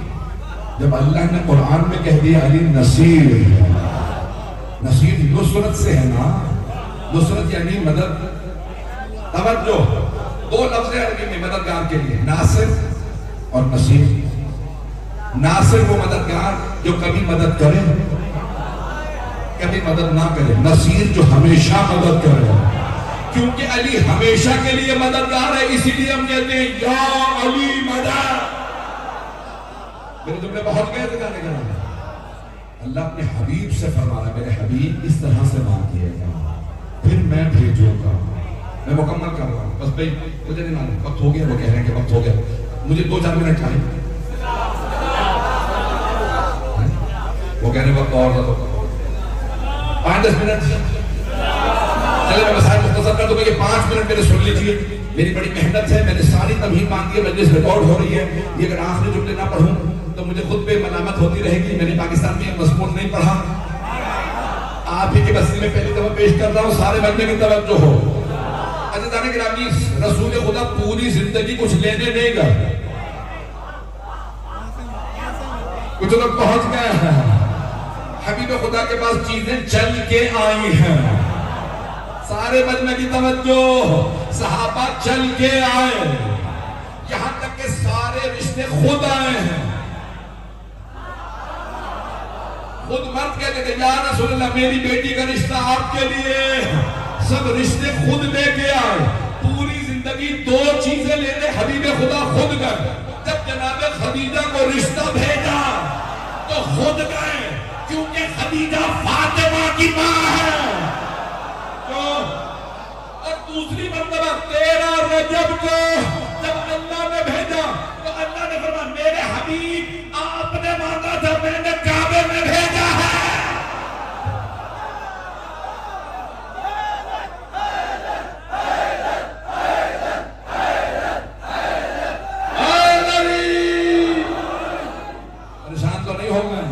S1: جب اللہ نے قرآن میں کہہ دیا علی نصیر، نصیر نصرت سے ہے نا، نصرت یعنی مدد۔ توجہ، دو لفظ ہیں عربی میں مددگار کے لیے، ناصر اور نصیر۔ ناصر وہ مددگار جو کبھی مدد کرے کبھی مدد نہ کرے، نصیر جو ہمیشہ مدد کرے، کیونکہ علی ہمیشہ کے لیے مددگار ہے، اسی لیے ہم کہتے ہیں یا علی مدد۔ میرے جملے بہت گئے تھے گانے گانے۔ اللہ اپنے حبیب سے فرما رہا ہے میرے حبیب اس طرح سے مانگیے گا پھر میں بھیجوں گا۔ میں مکمل کر رہا ہوں، بس بھائی مجھے نہیں معلوم وقت ہو گیا، وہ کہہ رہے ہیں کہ وقت ہو گیا، مجھے 2-4 منٹ چاہیے، وہ کہہ رہے ہیں وقت اور دو 5-10 منٹ۔ چلے میں مسائل مختصر کر دوں گا، یہ 5 منٹ میرے سن لیجئے، میری بڑی محنت ہے، میں نے ساری تمہید باندھی ہے، مجلس ریکارڈ ہو رہی ہے، یہ اگر آخری جملے نہ پڑھوں تو مجھے خود پہ ملامت ہوتی رہے گی۔ میں نے پاکستان میں یہ مضمون نہیں پڑھا، آپ ہی کے بستی میں پہلی دفعہ پیش کر رہا ہوں، سارے بندے کی توجہ ہو۔ عزیزان گرامی، رسول خدا پوری زندگی کچھ لینے نہیں گئے، کچھ لوگ پہنچ گئے ہیں، حبیب خدا کے پاس چیزیں چل کے آئی ہیں۔ سارے مجمع کی توجہ، صحابہ چل کے آئے، یہاں تک کہ سارے رشتے خود آئے ہیں۔ خود مرد کہتے تھے یا رسول اللہ میری بیٹی کا رشتہ آپ کے لیے، سب رشتے خود لے کے آئے۔ پوری زندگی 2 چیزیں لینے حبیب خدا خود گئے۔ جب جناب خدیجہ کو رشتہ بھیجا تو خود گئے، کیونکہ خدیجہ فاطمہ کی ماں ہے۔ اور دوسری مرتبہ 13 رجب کو جب اللہ نے بھیجا تو اللہ نے فرمایا میرے حبیب آپ نے مانگا تھا میں نے کعبے میں بھیجا ہے۔ پریشان تو نہیں ہو گئے؟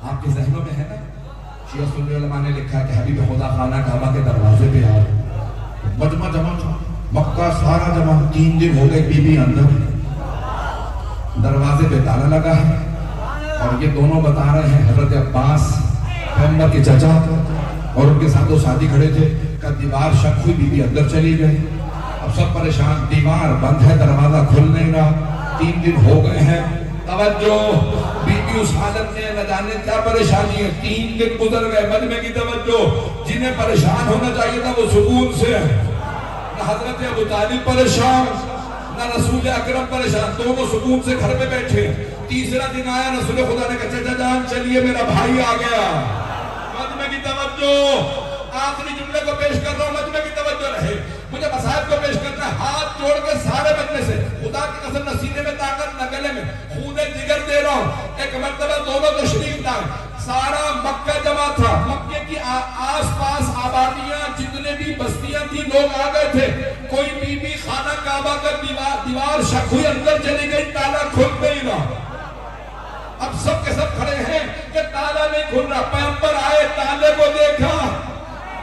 S1: آپ کے ذہنوں میں ہے نا، شیعہ سنی علماء نے لکھا ہے کہ حبیب خدا خانہ کعبہ کے دروازے پہ آئے، مجمع جمع مکہ سارا جمع، 3 دن ہو گئے، بی بی اندر، دروازے پہ تالا لگا ہے، اور یہ دونوں بتا رہے ہیں حضرت عباس پیغمبر کے چچا اور ان کے ساتھ 2 ساتھی کھڑے تھے، کہ دیوار شک ہوئی، بی بی اندر چلی گئی۔ اب سب پریشان، دیوار بند ہے، دروازہ کھل نہیں رہا، 3 دن ہو گئے ہیں۔ توجہ، بی بی اس حالت میں نہ جانے کیا پریشانی ہے، 3 دن گزر گئے۔ مجمع کی توجہ، جنہیں پریشان ہونا چاہیے تھا وہ سکون سے ہیں، نہ حضرت ابو طالب پریشان نہ رسول اکرم پریشان، دونوں سکون سے گھر پہ بیٹھے۔ تیسرا دن آیا، رسول خدا نے کہا چچا جان چلیے میرا بھائی آ گیا۔ مجمع کی توجہ، آخری جملے کو پیش کر رہا ہوں، مجمع کی توجہ رہے، مجھے مسائل کو پیش کرنا ہے، ہاتھ جوڑ کے سارے مجمع سے، خدا کی قسم نہ سینے میں طاقت نہ گلے میں، خون جگر دے رہا ہوں۔ ایک مرتبہ دونوں تشریف لائے، سارا مکہ جمع تھا، مکے کی آس پاس آبادیاں جتنے بھی بستیاں تھی لوگ آ گئے تھے، کوئی بی بی خانہ کعبہ کا دیوار شک ہوئی اندر چلی گئی، تالا کھل نہیں رہا۔ اب سب کے سب کھڑے ہیں کہ تالا نہیں کھل رہا، پیغمبر آئے، تالے کو دیکھا،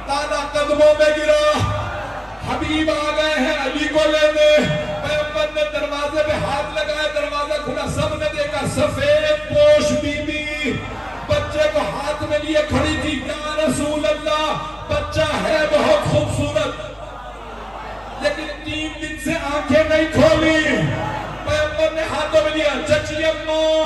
S1: تالا قدموں میں گرا، حبیب آ گئے ہیں علی کو لینے، پیغمبر نے دروازے پہ ہاتھ لگایا، دروازہ کھلا، سب نے دیکھا سفید پوش بی بی بچے کو ہاتھ میں لیے کھڑی تھی، یا رسول اللہ بچہ ہے بہت خوبصورت لیکن 3 دن سے آنکھیں نہیں کھولی. پیغمبر نے ہاتھوں میں لیا, چچی اماں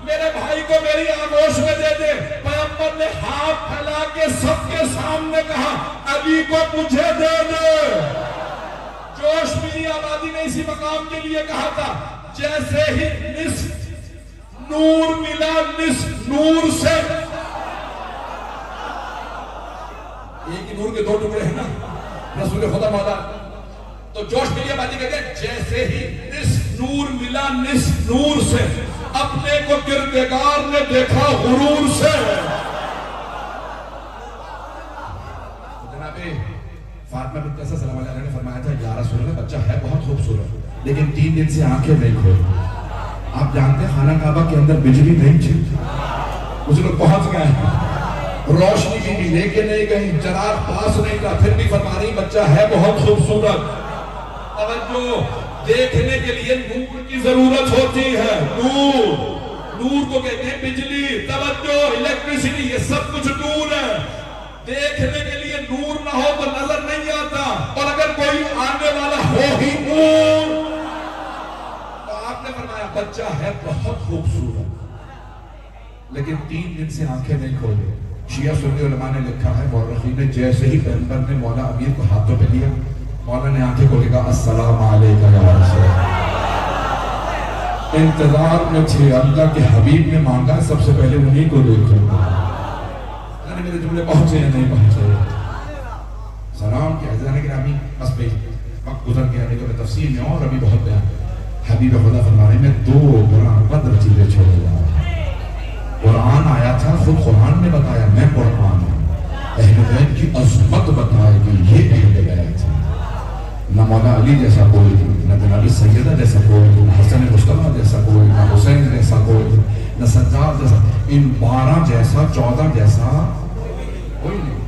S1: میرے بھائی کو میری آغوش میں دے دے. پیغمبر نے ہاتھ پھیلا کے سب کے سامنے کہا علی کو مجھے دے دے. جوش ملی آبادی نے اسی مقام کے لیے کہا تھا جیسے ہی نصف نور ملا نصف نور سے. ایک ہی نور کے 2 ٹکڑے ہیں نا رسول خدا مولا. تو جوش ملی آبادی کہتے ہیں جیسے ہی نصف نور ملا نصف نور سے اپنے کو کردگار نے دیکھا غرور سے. جناب فاطمہ بنت قیس سلام علیہ نے فرمایا تھا یا رسول اللہ بچہ ہے بہت خوبصورت لیکن 3 دن سے آنکھیں نہیں کھولی. آپ جانتے ہیں خانہ کعبہ کے اندر بجلی نہیں تھی, کچھ لوگ پہنچ گئے, روشنی بھی لے کے نہیں گئی, چراغ پاس نہیں تھا, پھر بھی فرما رہی بچہ ہے بہت خوبصورت. توجہ, دیکھنے کے لیے نور کی ضرورت ہوتی ہے. نور, نور کو کہتے ہیں بجلی. توجہ, الیکٹریسٹی, یہ سب کچھ نور ہے. دیکھنے کے لیے نور نہ ہو تو نظر نہیں آتا, اور اگر کوئی آنے والا ہو ہی نور. تو آپ نے فرمایا بچہ ہے بہت خوبصورت لیکن 3 دن سے آنکھیں نہیں کھولے. شیعہ سنی علماء نے لکھا ہے مورخین نے جیسے ہی پیغمبر نے مولا امیر کو ہاتھوں پہ لیا مولا نے آنکھیں کھولے کہا السلام علیکم یا رسول اللہ. انتظار میں تھے اللہ کے حبیب نے مانگا سب سے پہلے انہیں کو دیکھو. میرے جملے پہنچے یا نہیں پہنچے؟ سلام کیا حضران گرامی, بس پہ وقت گزر گیا نہیں تو میں تفصیل میں اور ابھی بہت بیان. حبیب خدا فرما رہے میں 2 قرآن قدر چیزیں چھوڑے جا رہا. قرآن آیا تھا, خود قرآن نے بتایا میں قرآن ہوں. اہل بیت کی عظمت بتائے گی یہ اہل بیت ہے. نہ مولا علی جیسا کوئی, نہ جناب سیدہ جیسا کوئی, نہ حسن مصطفیٰ جیسا کوئی, نہ حسین جیسا کوئی, نہ سجاد جیسا, ان 12 جیسا 14 جیسا کوئی نہیں.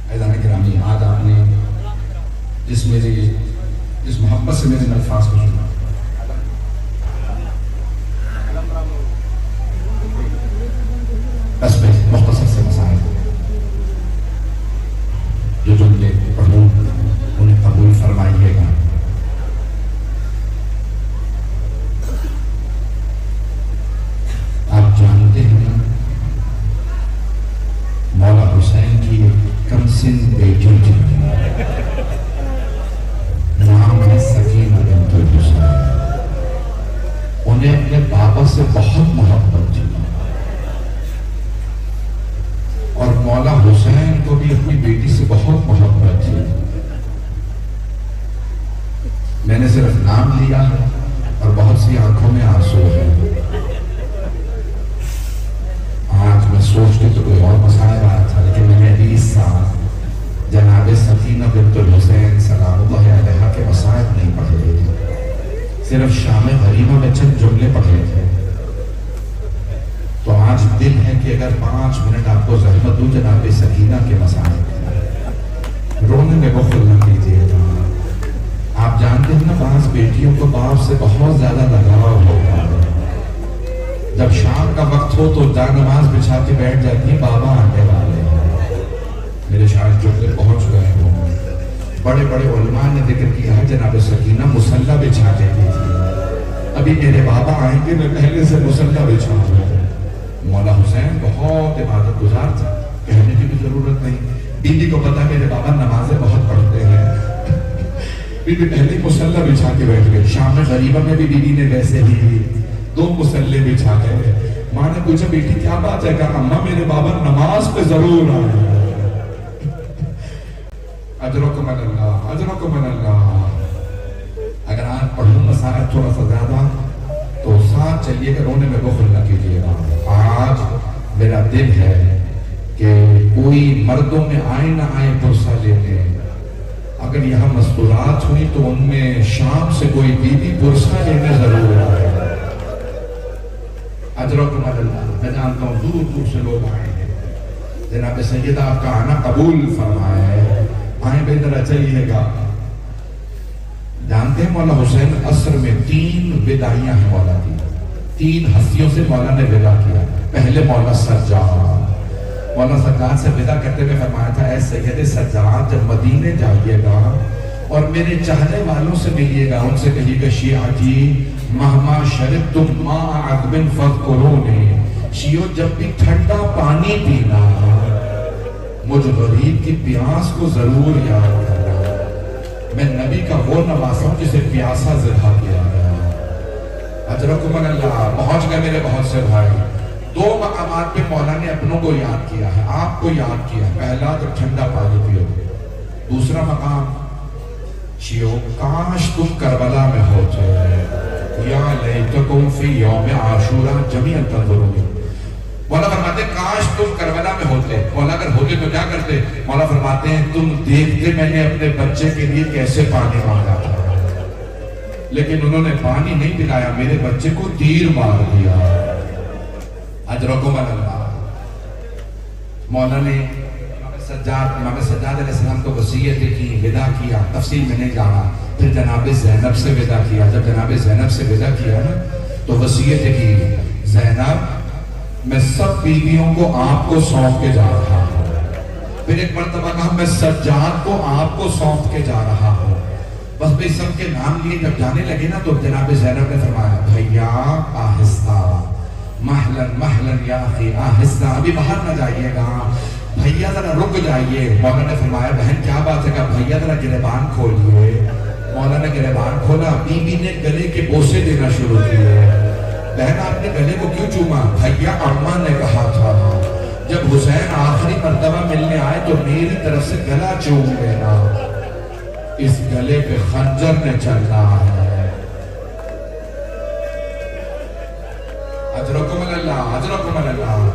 S1: عزیزان گرامی, آج آپ نے جس محبت سے میرے الفاظ کو سنا, بس میں مختصر سے مسائل جو جملے پڑھوں انہیں قبول فرمائیے گا. آپ جانتے ہیں مولا حسین کی کم سن بیٹی تھی, نام ہے سکینہ بنت الحسین. انہیں اپنے بابا سے بہت محبت تھی اور مولا حسین کو بھی اپنی بیٹی سے بہت محبت تھی. میں نے صرف نام لیا اور بہت سی آنکھوں میں آنسو ہے. آج میں سوچ کے تو کوئی اور مسائل آیا تھا لیکن میں نے ابھی اس سال جناب سکینہ بنت الحسین سلام اللہ علیہ کے مسائل نہیں پڑھے, صرف شام غریبہ میں چند جملے پڑھے تھے. تو آج دل ہے کہ اگر 5 منٹ آپ کو زحمت دوں جناب سکینہ کے مسائل رونے میں بخل نہ کیجیے. آپ جانتے ہیں نا بعض بیٹیوں کو باپ سے بہت زیادہ لگاؤ ہوتا ہے. جب شام کا وقت ہو تو جا نماز بچھا کے بیٹھ جاتی ہیں بابا آنے والے ہیں. میرے شاید جملے پہنچ گئے ہوں. بڑے بڑے علماء نے ذکر کیا ہے جناب سکینہ مصلی بچھا دیتی تھی. ابھی میرے بابا آئیں گے میں پہلے سے مصلی بچھا دوں. مولا حسین بہت عبادت گزار تھا, کہنے کی بھی ضرورت نہیں. بیوی کو پتا میرے بابا نمازیں بہت پڑھتے ہیں, بیوی پہلے مصلی بچھا کے بیٹھ گئے. شام غریبہ میں بھی بیوی نے ویسے ہی 2 مصلی بچھا گئے. ماں نے پوچھا بیٹی کیا بات ہے؟ کہا اماں میرے بابا نماز پہ ضرور آئے. اجرکم اللہ, اجرکم اللہ. اگر آج پڑھوں مسائل تھوڑا سا زیادہ تو ساتھ چلیے کہ رونے میں بخل نہ کیجیے گا. آج میرا دل ہے کہ کوئی مردوں میں آئے نہ آئے پرسہ لینے, اگر یہاں مستورات ہوئی تو ان میں شام سے کوئی بیوی پرسہ لینے ضرور آئے. اجرکم اللہ. میں جانتا ہوں دور دور سے لوگ آئے ہیں. جناب سیدہ آپ کا آنا قبول فرمائے. آئیں بے ذرا چلیے گا. جانتے ہیں مولا حسین عصر میں 3 وداعیاں ہیں مولا کی. 3 ہستیوں سے مولا نے ودا کیا. پہلے مولا سجاد, مولانا سجاد سے ودا کرتے ہوئے فرمایا تھا اے سید سجاد جب مدینے جائیے گا اور میرے چاہنے والوں سے ملیے گا ان سے کہیے گا شیعہ جی مہما شربتم ماء عذب فاذکرونی، شیعو جب بھی ٹھنڈا پانی پینا مجھ غریب کی پیاس کو ضرور یاد کرنا، میں نبی کا وہ نواسا ہوں جسے پیاسا ذبح کیا گیا۔ اجرکم اللہ۔ پہنچ گئے میرے بہت سے بھائی، دو مقامات پہ مولا نے اپنوں کو یاد کیا ہے، آپ کو یاد کیا ہے۔ پہلا تو ٹھنڈا پانی پیو، دوسرا مقام شیعو کاش تم کربلا میں ہوتے یا لیتکم فی یوم عاشورہ جمیعا تنظرون۔ مولا فرماتے ہیں کاش تم کربلا میں ہوتے، مولا اگر ہوتے تو کیا کرتے؟ مولا فرماتے ہیں تم دیکھتے میں نے اپنے بچے کے لیے کیسے پانی مانگا تھا، لیکن انہوں نے پانی نہیں پلایا، میرے بچے کو تیر مار دیا۔ اجرکم اللہ۔ مولا نے امام سجاد علیہ السلام کو وصیت کی، ودا کیا، تفصیل میں نہیں جانا۔ پھر جناب زینب سے ودا کیا، جب جناب زینب سے ودا کیا نا تو وصیت کی زینب میں سب بیویوں کو آپ کو سونپ کے جا رہا ہوں۔ پھر ایک مرتبہ کہا میں سجاد کو آپ کو سونپ کے جا رہا ہوں۔ بس بھئی سب کے نام لیے جب جانے لگے نا تو جناب زینب نے فرمایا بھیا آہستہ، محلن محلن یا اخی آہستہ، ابھی باہر نہ جائیے گا، بھیا ذرا رک جائیے۔ مولا نے فرمایا بہن کیا بات ہے؟ کہا بھیا ذرا گریبان کھولیے۔ مولا نے گریبان کھولا، بی بی نے گلے کے بوسے دینا شروع کیے۔ بہن آپ نے گلے کو کیوں چوما؟ بھیا اماں نے کہا تھا جب حسین آخری مرتبہ ملنے آئے تو میری طرف سے گلا چوم لینا، اس گلے پہ خنجر نے چلنا ہے۔ اجرکم اللہ، اجرکم اللہ۔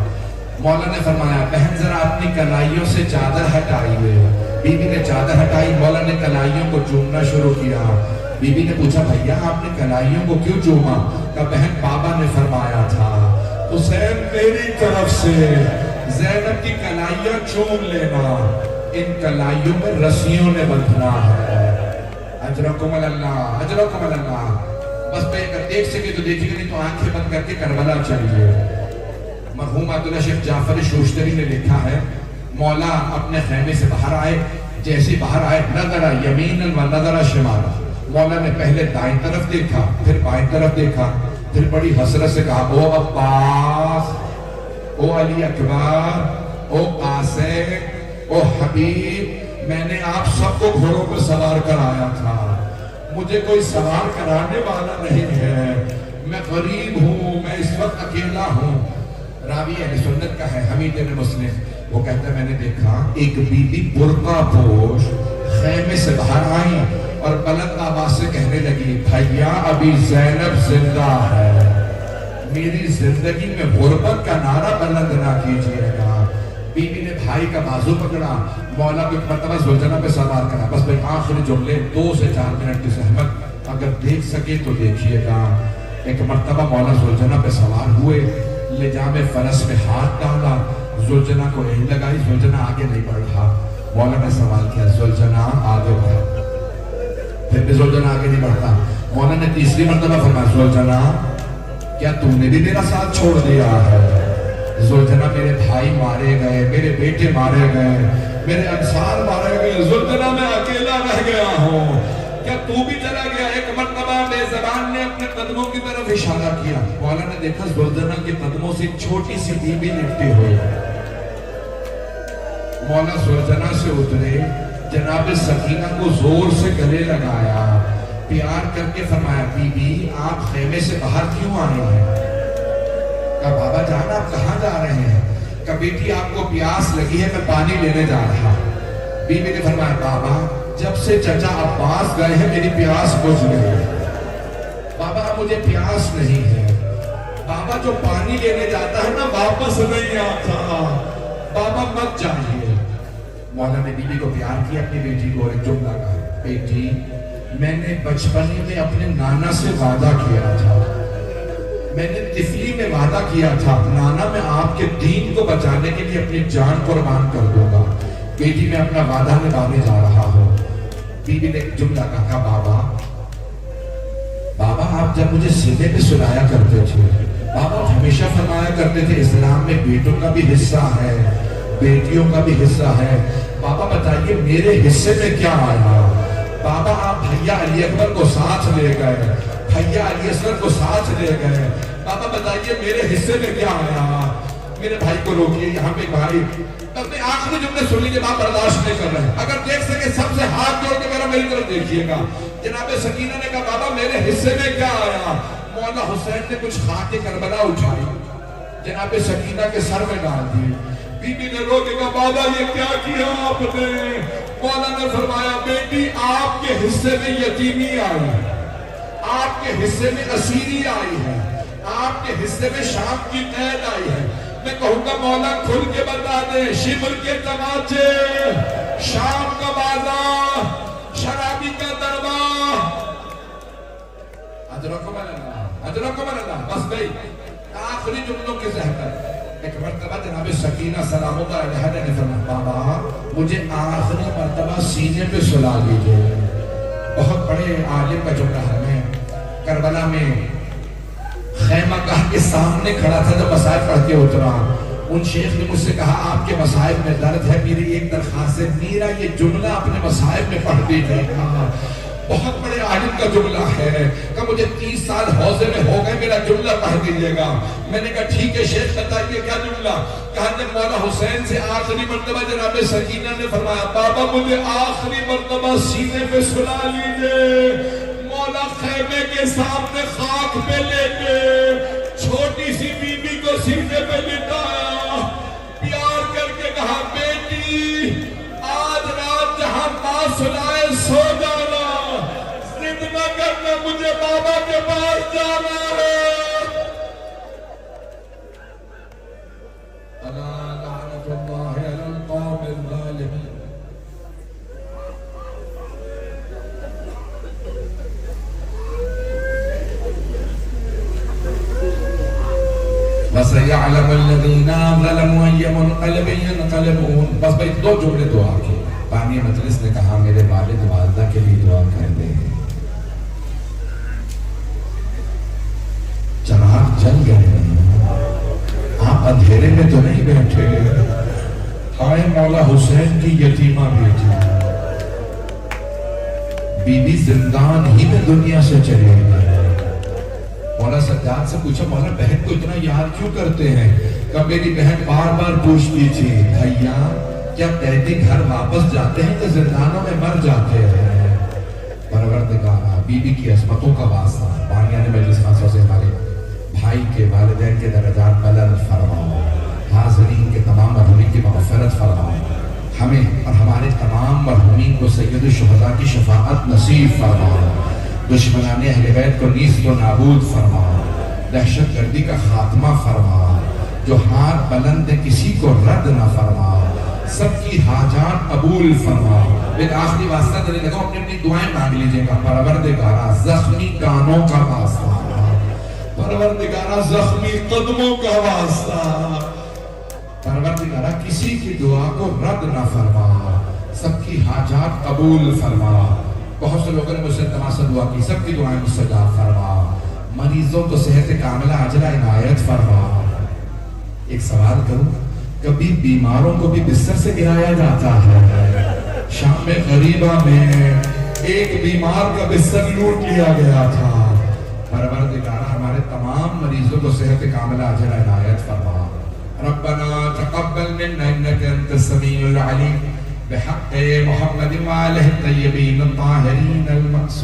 S1: مولا نے فرمایا بہن ذرا اپنی کلائیوں سے چادر ہٹائیے۔ بی بی نے چادر ہٹائی، مولا نے کلائیوں کو چومنا شروع کیا۔ بی بی نے پوچھا بھیا آپ نے کلائیوں کو کیوں چوما؟ کہا بہن بابا نے فرمایا تھا حسین میری طرف سے زینب کی کلائیاں چوم لینا، ان کلائیوں میں رسیوں نے بندھنا ہے۔ اجرکم اللہ، اجرکم اللہ۔ بس پہ اگر دیکھ سکے تو دیکھیں گے، نہیں تو آنکھیں بند کر کے کربلا چلیے۔ مرحوم عبداللہ شیخ جعفر شوشتری نے لکھا ہے مولا اپنے خیمے سے باہر آئے، جیسے باہر آئے نظر یمیناً و نظر شمالا، مولا نے پہلے دائیں طرف دیکھا، پھر بائیں طرف دیکھا، پھر بڑی حسرت سے کہا او عباس، او علی اکبر، او قاسم، او حبیب، میں نے آپ سب کو گھوڑوں پر سوار کر آیا تھا، مجھے کوئی سوار کرانے والا نہیں ہے، میں غریب ہوں، میں اس وقت اکیلا ہوں۔ راوی اہل سنت کا ہے حمید بن مسلم، وہ کہتا ہے میں نے دیکھا ایک بی بی برقع پوش خیمے سے باہر آئی اور بلند آواز سے کہنے لگی بھیا ابھی زینب زندہ ہے، میری زندگی میں غربت کا نعرہ بلند نہ کیجیے گا۔ بی بی نے بھائی کا بازو پکڑا، مولا کو ایک مرتبہ زلجنہ پہ سوار کرا۔ بس بھئی آخری جملے 2 سے 4 منٹ کی زحمت اگر دیکھ سکے تو دیکھیے گا۔ ایک مرتبہ مولا زلجنہ پہ سوار ہوئے، لجام فرس میں ہاتھ ڈالا، زلجنہ کو نہیں لگائی، زلجنہ آگے نہیں بڑھ رہا۔ مولا نے سوال کیا زلجنہ آگے بڑھ، پھر بھی زلجنہ آگے نہیں بڑھتا۔ مولا نے تیسری مرتبہ فرمایا زلجنہ کیا تم نے بھی میرا ساتھ چھوڑ دیا ہے؟ زلجنہ میرے بھائی مارے گئے، میرے بیٹے مارے گئے، میرے انصار مارے گئے، زلجنہ میں اکیلا رہ گیا ہوں، کیا تو بھی چلا گیا؟ ایک مرتبہ بے زبان نے اپنے قدموں کی طرف اشارہ کیا، مولا نے دیکھا زلجنہ کے قدموں سے چھوٹی سی بی بی لپٹی ہوئی۔ مولا زلجنہ سے اترے، جناب سکینہ کو زور سے گلے لگایا، پیار کر کے فرمایا بی بی آپ خیمے سے باہر کیوں آئے ہیں؟ کہا بابا جان آپ کہاں جا رہے ہیں؟ کہا بیٹی آپ کو پیاس لگی ہے، میں پانی لینے جا رہا۔ بی بی نے فرمایا بابا جب سے چچا عباس گئے ہیں میری پیاس بجھ گئی، بابا مجھے پیاس نہیں ہے، بابا جو پانی لینے جاتا ہے نا واپس نہیں آتا، بابا مت جائیے۔ مولا نے بی بی کو پیار کیا، اپنی بیٹی کو ایک جملہ کہا بیٹی میں نے بچپنے میں اپنے نانا سے وعدہ کیا تھا، میں نے طفلی میں وعدہ کیا تھا نانا میں آپ کے دین کو بچانے کے لیے اپنی جان قربان کر دوں گا، بیٹی میں اپنا وعدہ نبھانے جا رہا ہوں۔ بی بی نے ایک جملہ کہا بابا آپ جب مجھے سینے پہ سلایا کرتے تھے، بابا ہمیشہ فرمایا کرتے تھے اسلام میں بیٹوں کا بھی حصہ ہے، بیٹیوں کا بھی حصہ ہے. بابا بتائیے میرے حصے میں کیا آیا؟ بابا آپ بھیا علی اکبر کو ساتھ لے گئے, بھیا علی اصغر کو ساتھ لے گئے. بابا بتائیے میرے حصے میں کیا آیا؟ میرے بھائی کو روکیے یہاں پہ بھائی, اپنے آخری جملے سن لیجیے, آپ برداشت نہیں کر رہے ہیں. اگر دیکھ سکے سب سے ہاتھ جوڑ کے میری طرف دیکھیے گا. جناب سکینہ نے کہا بابا میرے حصے میں کیا آیا؟ مولا حسین نے کچھ خاک کربلا اٹھائی, جناب سکینہ کے سر میں ڈال دی. بی بی نے رو کے کہا بابا یہ کیا کیا آپ نے؟ مولا نے فرمایا بیٹی آپ کے حصے میں یتیمی آئی ہے, آپ کے حصے میں اسیری آئی ہے, آپ کے حصے میں شام کی قید آئی ہے. میں کہوں گا مولا کھل کے بتا دے, شمر کے تماچے, شام کا بازار, شرابی کا دربار, اجرکم اللہ, اجرکم اللہ. بس بھئی آخری جملوں کی زہمت. ایک مرتبہ جناب سکینہ سلام اللہ علیہ نے فرمایا بابا مجھے آخری مرتبہ سینے پہ سلا لیجئے. بہت بڑے عالم کا جملہ ہے. میں کربلا میں خیمہ گاہ کے سامنے کھڑا تھا جب مسائب پڑھ کے اترا. ان شیخ نے مجھ سے کہا آپ کے مسائب میں درد ہے, میری ایک درخواست ہے میرا یہ جملہ اپنے مسائب میں پڑھ دیجیے گا. بہت بڑے عالم کا جملہ ہے کہ مجھے 30 سال حوضے میں ہو گئے, میرا جملہ پڑھ دیجیے گا. میں نے کہا ٹھیک ہے شیخ بتائیے کیا جملہ؟ کہا جب مولا حسین سے آخری مرتبہ جناب سکینہ نے فرمایا بابا مجھے آخری مرتبہ سینے پہ سلا لیجیے. مولا خیمے کے سامنے خاک پہ لے کے چھوٹی سی بی بی کو سینے پہ لٹایا, پیار کر کے کہا بیٹی آج رات جہاں ماں سلائے سو جانا, ضد نہ کرنا مجھے بابا کے پاس جانا ہے. الا لعنت اللہ علی القوم الظالمین. وَسَيَعْلَمُ الَّذِينَ ظَلَمُوا أَيَّ مُنْقَلَبٍ يَنْقَلِبُونَ. بس بھئی 2 جملے دعا کی. بانی مجلس نے کہا میرے والد والدہ کے لیے دعا کر دیں. چراغ جل گئے, آپ اندھیرے میں تو نہیں بیٹھے. آئے مولا حسین کی یتیمہ بیٹی, بی بی زندان ہی میں دنیا سے چلے گئے. مولا سجاد سے پوچھا مولا بہن کو اتنا یاد کیوں کرتے ہیں؟ کہ میری بہن بار بار پوچھتی تھی بھیا کیا ڈیڈی گھر واپس جاتے ہیں کہ زندانوں میں مر جاتے ہیں؟ پروردگارا بی بی کی عظمتوں کا واسطہ بانیان مجلس خاصوں سے ہمارے بھائی کے والدین کے درجات بلند فرماؤ, حاضرین کے تمام مرحومین کی مغفرت فرماؤ, ہمیں اور ہمارے تمام مرحومین کو سید الشہداء کی شفاعت نصیب فرماؤ, دشمنان اہل بیت کو نیست و نابود فرما, دہشت گردی کا خاتمہ فرما, جو ہاتھ بلند ہے کسی کو رد نہ فرما, سب کی حاجات قبول فرما. ایک آخری واسطہ دلے لگا اپنی اپنی دعائیں مانگ لیجئے گا. پروردگارا زخمی کانوں کا واسطہ, پروردگارا زخمی قدموں کا واسطہ, پروردگارا کسی کی دعا کو رد نہ فرما, سب کی حاجات قبول فرما. بہت سے لوگوں نے مجھ سے تماسا دعا کی, سب کی دعائیں مستجاب فرما. مریضوں کو صحت کاملہ عاجلہ عنایت فرما. ایک سوال کروں, کبھی بیماروں کو بھی بستر سے گرایا جاتا ہے؟ شام غریبہ میں ایک بیمار کا بستر لوٹ لیا گیا تھا. پروردگار ہمارے تمام مریضوں کو صحت کاملہ عاجلہ عنایت فرما. ربنا تقبل منا انك انت السميع العليم بحق محمد وآله الطيبين الطاهرين المعصومين.